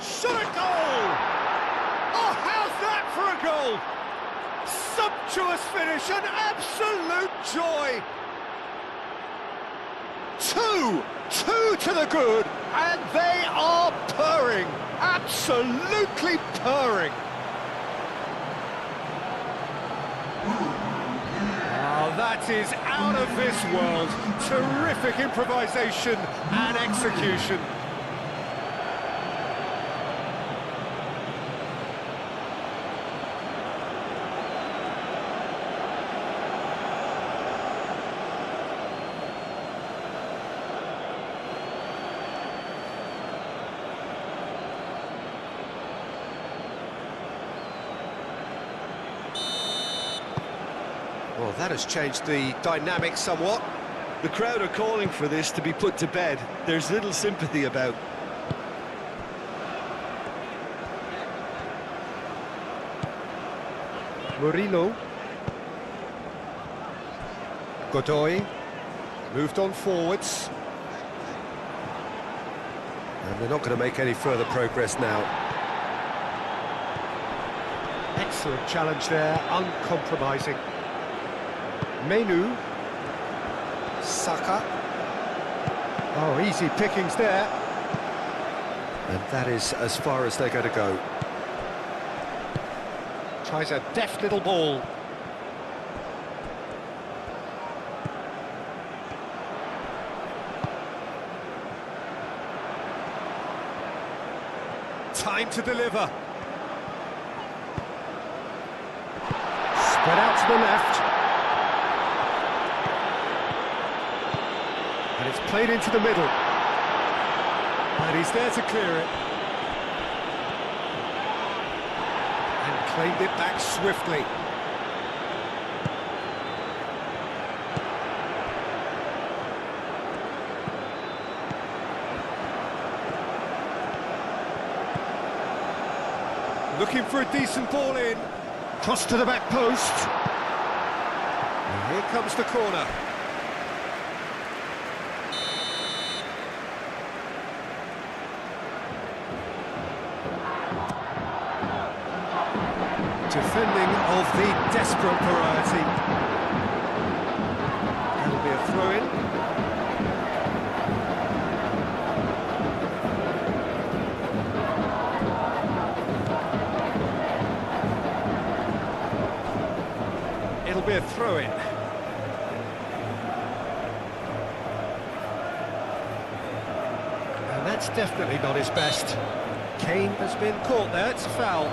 Shot a goal! goal. Sumptuous finish, an absolute joy. Two to the good, and they are purring, absolutely purring. Oh, that is out of this world. Terrific improvisation and execution. Well, that has changed the dynamic somewhat. The crowd are calling for this to be put to bed. There's little sympathy about. Murillo. Godoy. Moved on forwards. And they're not going to make any further progress now. Excellent challenge there, uncompromising. Menu. Saka. Oh, easy pickings there. And that is as far as they're going to go. Tries a deft little ball. Time to deliver. Spread out to the left. And it's played into the middle. And he's there to clear it. And claimed it back swiftly. Looking for a decent ball in. Cross to the back post. And here comes the corner. Defending of the desperate variety. That'll be a throw-in. It'll be a throw-in. And that's definitely not his best. Kane has been caught there, it's a foul.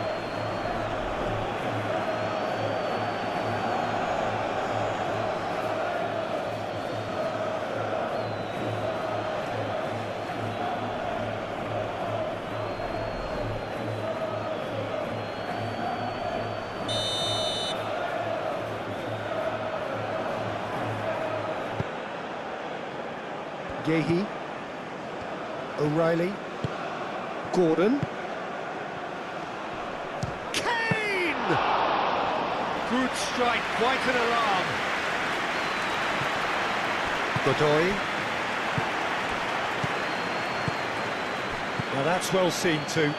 Gehi, O'Reilly, Gordon. Kane! Good strike, quite an alarm. Godoy. Now that's well seen too.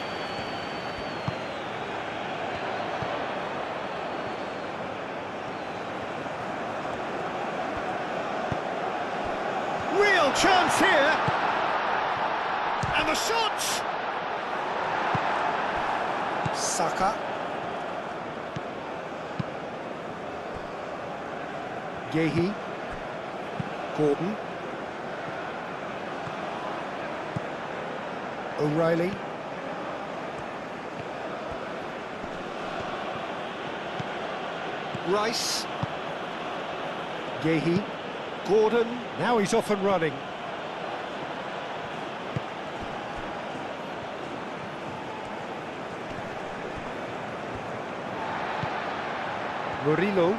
Real chance here. And the shot! Saka. Gehi. Gordon. O'Reilly. Rice. Gehi. Gordon. Now he's off and running. Murillo.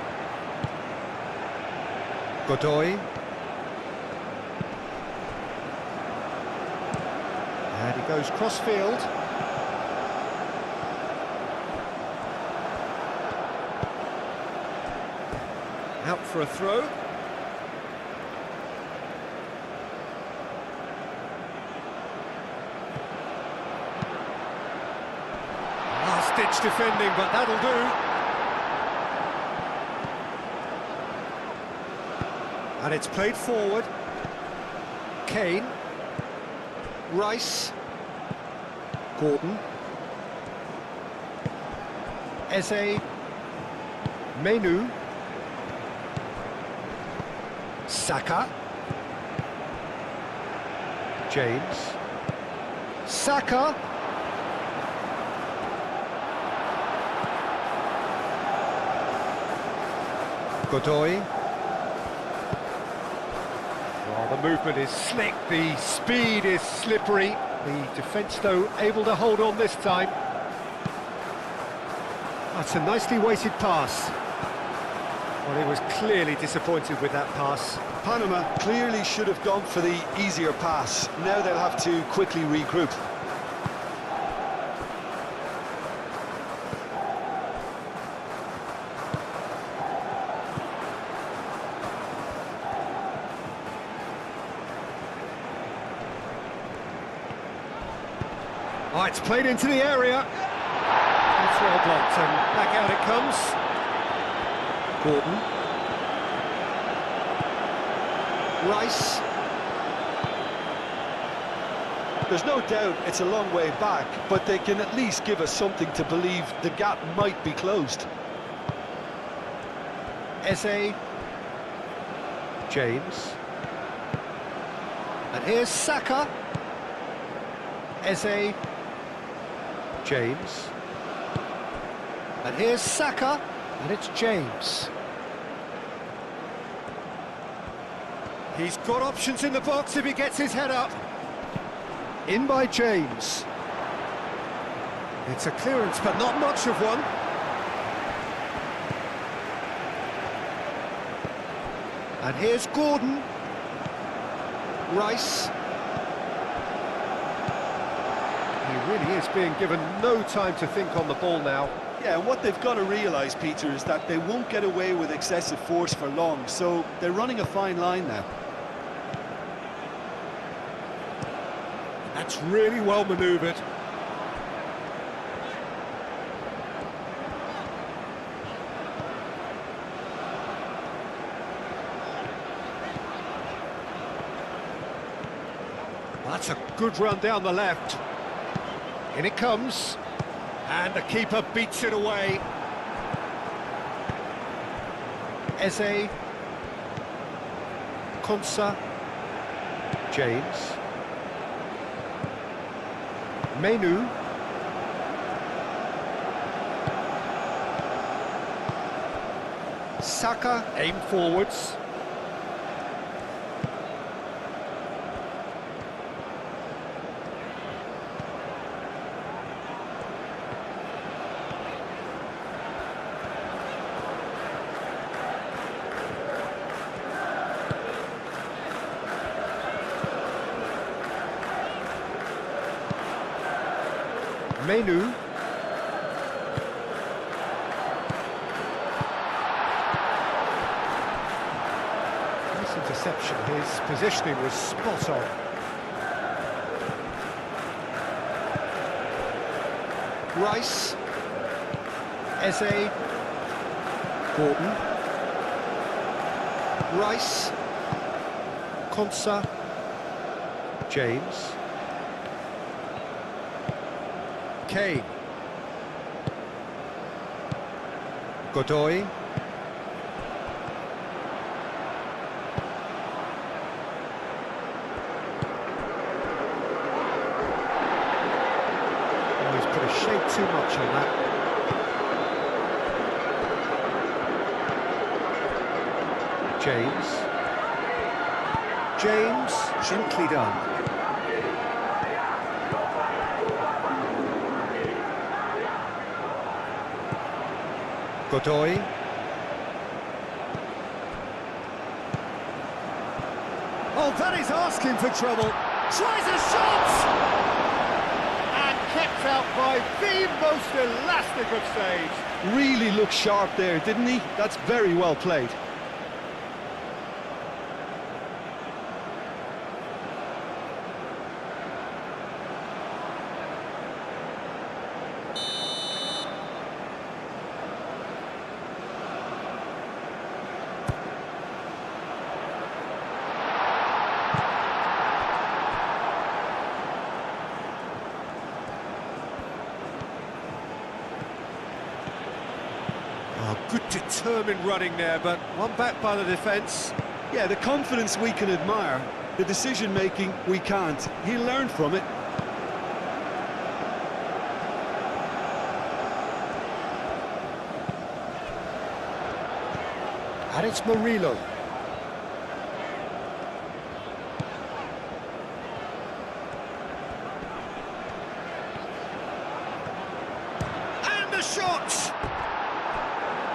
Godoy. And he goes cross-field. Out for a throw. last-ditch defending, but that'll do. And it's played forward. Kane. Rice. Gordon. Eze. Menu. Saka. James. Saka. Godoy. Well, the movement is slick, the speed is slippery. The defence, though, able to hold on this time. That's a nicely weighted pass. Well, he was clearly disappointed with that pass. Panama clearly should have gone for the easier pass. Now they'll have to quickly regroup. Oh, it's played into the area. It's well blocked, and back out it comes. Gordon. Rice. There's no doubt it's a long way back, but they can at least give us something to believe the gap might be closed. Eze. James. And here's Saka. Eze. James. And here's Saka, and it's James. He's got options in the box if he gets his head up. In by James. It's a clearance, but not much of one. And here's Gordon. Rice. He really is being given no time to think on the ball now. Yeah, and what they've got to realise, Peter, is that they won't get away with excessive force for long, so they're running a fine line now. That's really well manoeuvred. That's a good run down the left. In it comes. And the keeper beats it away. Eze. Konsa. James. Menu. Saka, aim forwards. Menu. Nice interception. His positioning was spot on. Rice. Eze. Gordon. Rice. Konsa. James. Kane. Godoy. Oh, he's put a shade too much on that. James. James, gently done. Godoy. Oh, that is asking for trouble. Tries a shot! And kept out by the most elastic of saves. Really looked sharp there, didn't he? That's very well played. determined running there, but one back by the defence. Yeah, the confidence we can admire, the decision-making we can't. He'll learn from it. And it's Murillo. And the shot!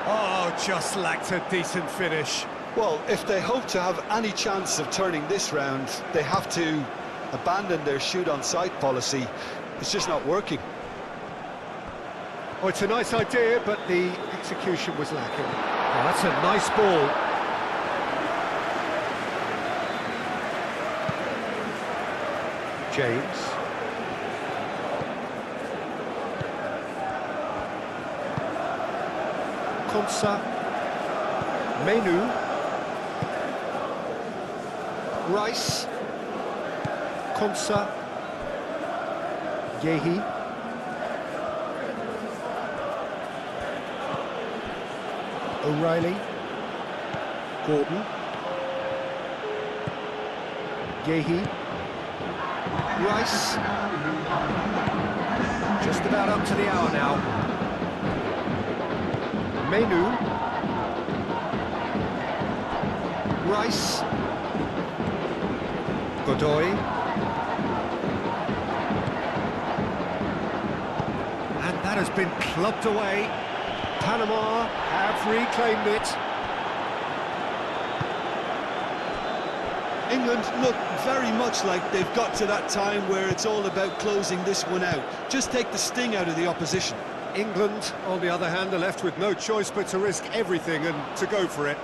Oh, just lacked a decent finish. Well, if they hope to have any chance of turning this round, they have to abandon their shoot-on-sight policy. It's just not working. Oh, it's a nice idea, but the execution was lacking. Oh, that's a nice ball. James. Konsa. Menu. Rice. Konsa. Yehi. O'Reilly. Gordon. Yehi. Rice. Just about up to the hour now. Menu. Rice. Godoy. And that has been clubbed away. Panama have reclaimed it. England look very much like they've got to that time where it's all about closing this one out. Just take the sting out of the opposition. England, on the other hand, are left with no choice but to risk everything and to go for it.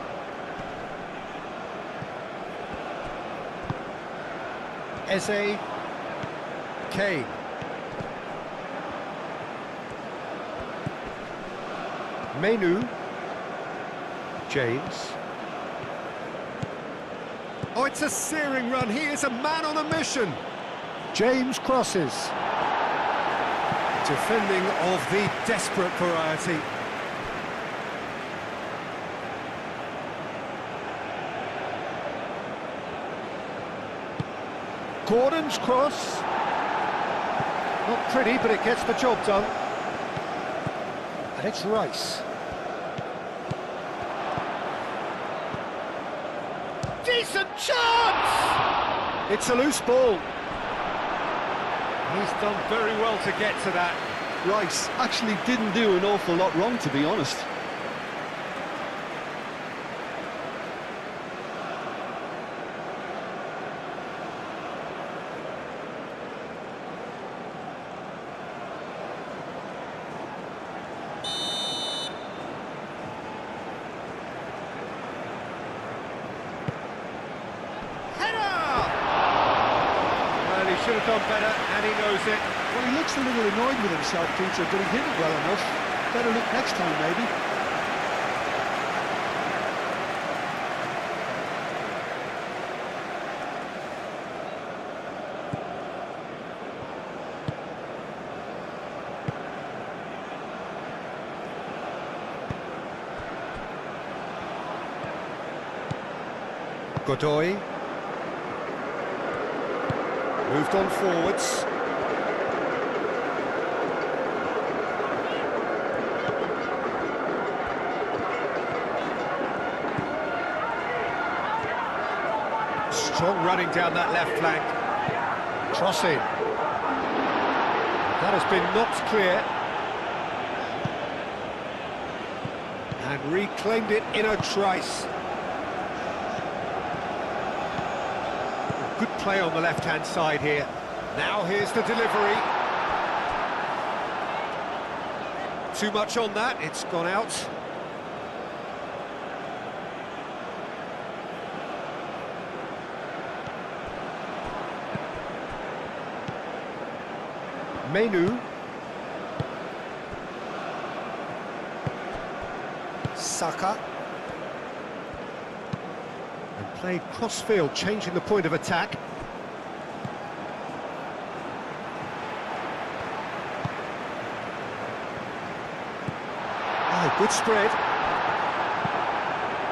Eze. Kane. Menu. James. Oh, it's a searing run. He is a man on a mission. James crosses. Defending of the desperate variety. Gordon's cross. Not pretty, but it gets the job done. And it's Rice. Decent chance! It's a loose ball. He's done very well to get to that. Rice actually didn't do an awful lot wrong, to be honest. Should have done better, and he knows it. Well, he looks a little annoyed with himself, Peter, but he hit it well enough. Better look next time, maybe. Godoy. Moved on forwards. Strong running down that left flank. Crossing. That has been knocked clear. And reclaimed it in a trice. Good play on the left-hand side here. Now here's the delivery. Too much on that, it's gone out. Menu. Saka. And played cross-field, changing the point of attack. Oh, good spread.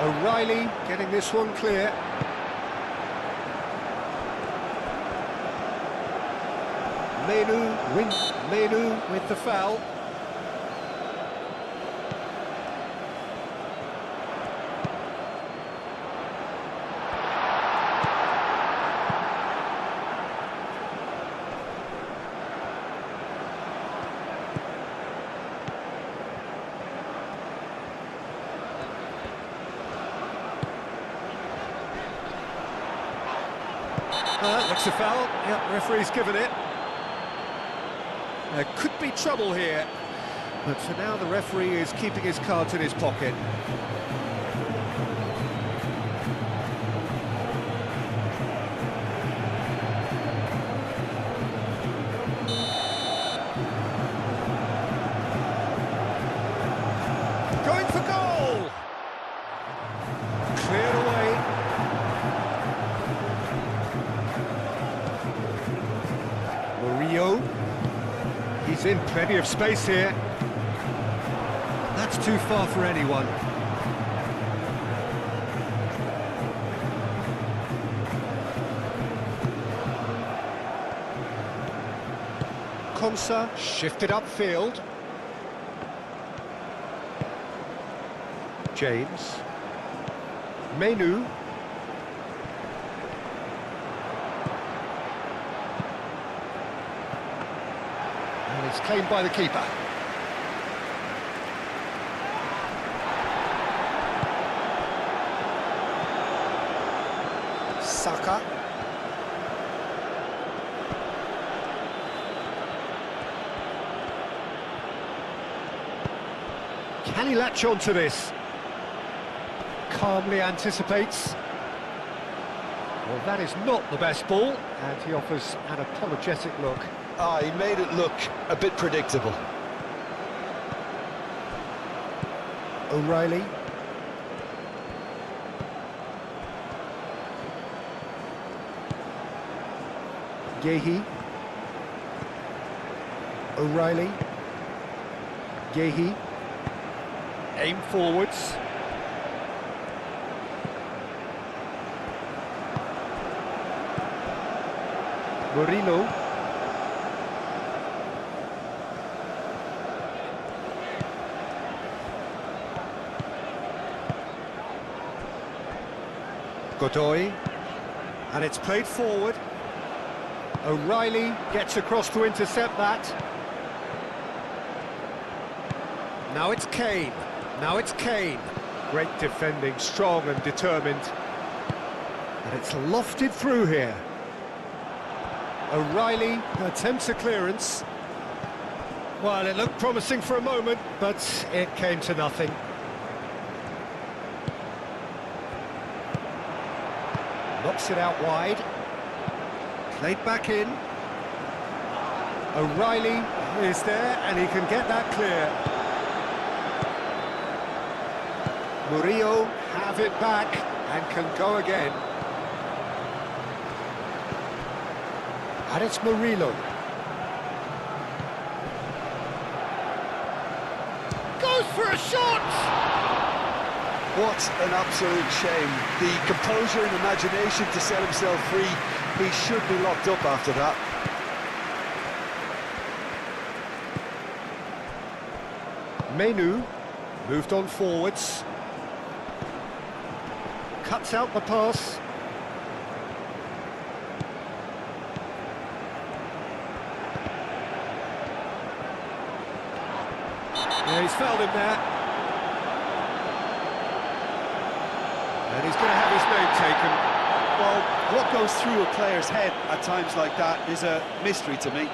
O'Reilly getting this one clear. Menu with the foul. Looks a foul. Yep, referee's given it. There could be trouble here, but for now the referee is keeping his cards in his pocket. Going for goal! Cleared away. Murillo. He's in plenty of space here. That's too far for anyone. Konsa shifted upfield. James. Menu. And it's claimed by the keeper. Saka. Can he latch on to this? Calmly anticipates. Well, that is not the best ball, and he offers an apologetic look. He made it look a bit predictable. O'Reilly. Gehi. O'Reilly. Gehi. Aim forwards. Murillo. Godoy. And it's played forward. O'Reilly gets across to intercept that. Now it's Kane. Now it's Kane. Great defending, strong and determined. And it's lofted through here. O'Reilly attempts a clearance. Well, it looked promising for a moment, but it came to nothing. Knocks it out wide. Played back in. O'Reilly is there, and he can get that clear. Murillo have it back and can go again. And it's Murillo. Goes for a shot! What an absolute shame. The composure and imagination to set himself free. He should be locked up after that. Menu moved on forwards. Cuts out the pass. Yeah, he's fouled him there. And he's going to have his name taken. Well, what goes through a player's head at times like that is a mystery to me.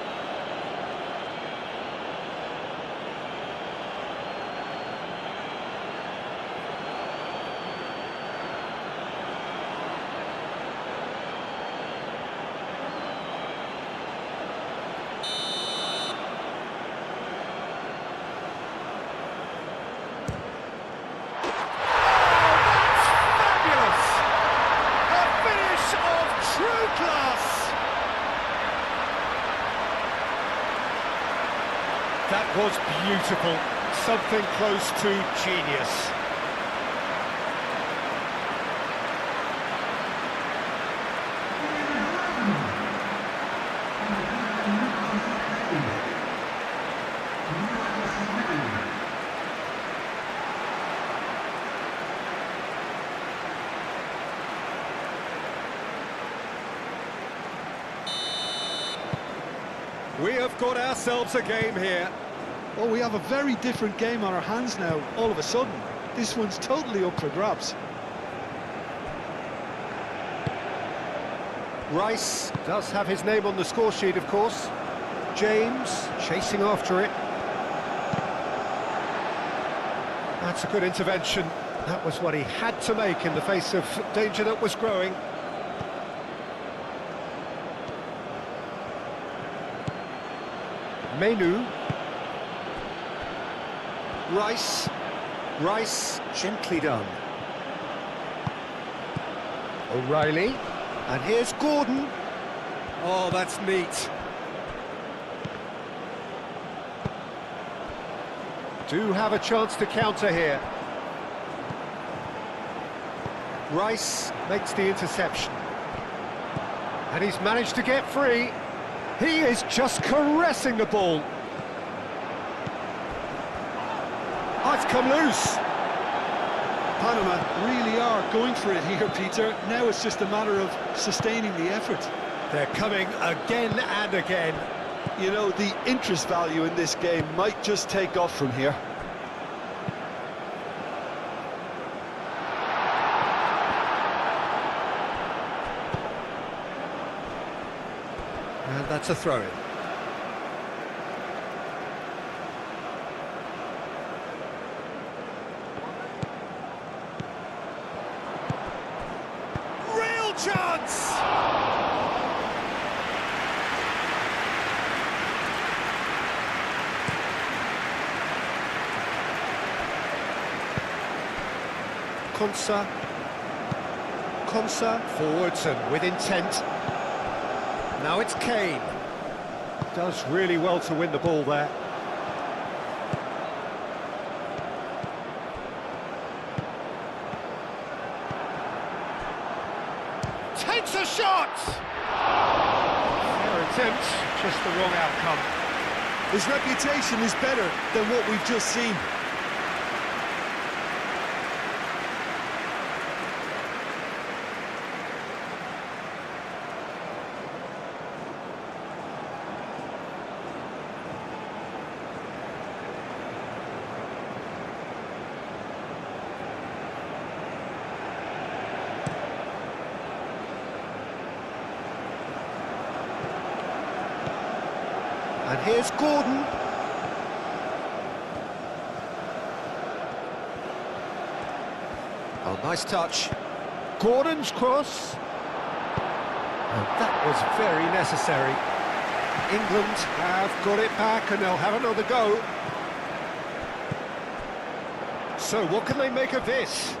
That was beautiful, something close to genius. We have got ourselves a game here. Well, we have a very different game on our hands now, all of a sudden. This one's totally up for grabs. Rice does have his name on the score sheet, of course. James chasing after it. That's a good intervention. That was what he had to make in the face of danger that was growing. Menu. Rice, gently done. O'Reilly. And here's Gordon. Oh, that's neat. Do have a chance to counter here. Rice makes the interception. And he's managed to get free. He is just caressing the ball. Oh, it's come loose. Panama really are going for it here, Peter. Now it's just a matter of sustaining the effort. They're coming again and again. You know, the interest value in this game might just take off from here. And that's a throw-in. Real chance! Konsa forwards and with intent. Now it's Kane. Does really well to win the ball there. Takes a shot! Fair attempt, just the wrong outcome. His reputation is better than what we've just seen. And here's Gordon. Oh, nice touch. Gordon's cross. And that was very necessary. England have got it back and they'll have another go. So what can they make of this?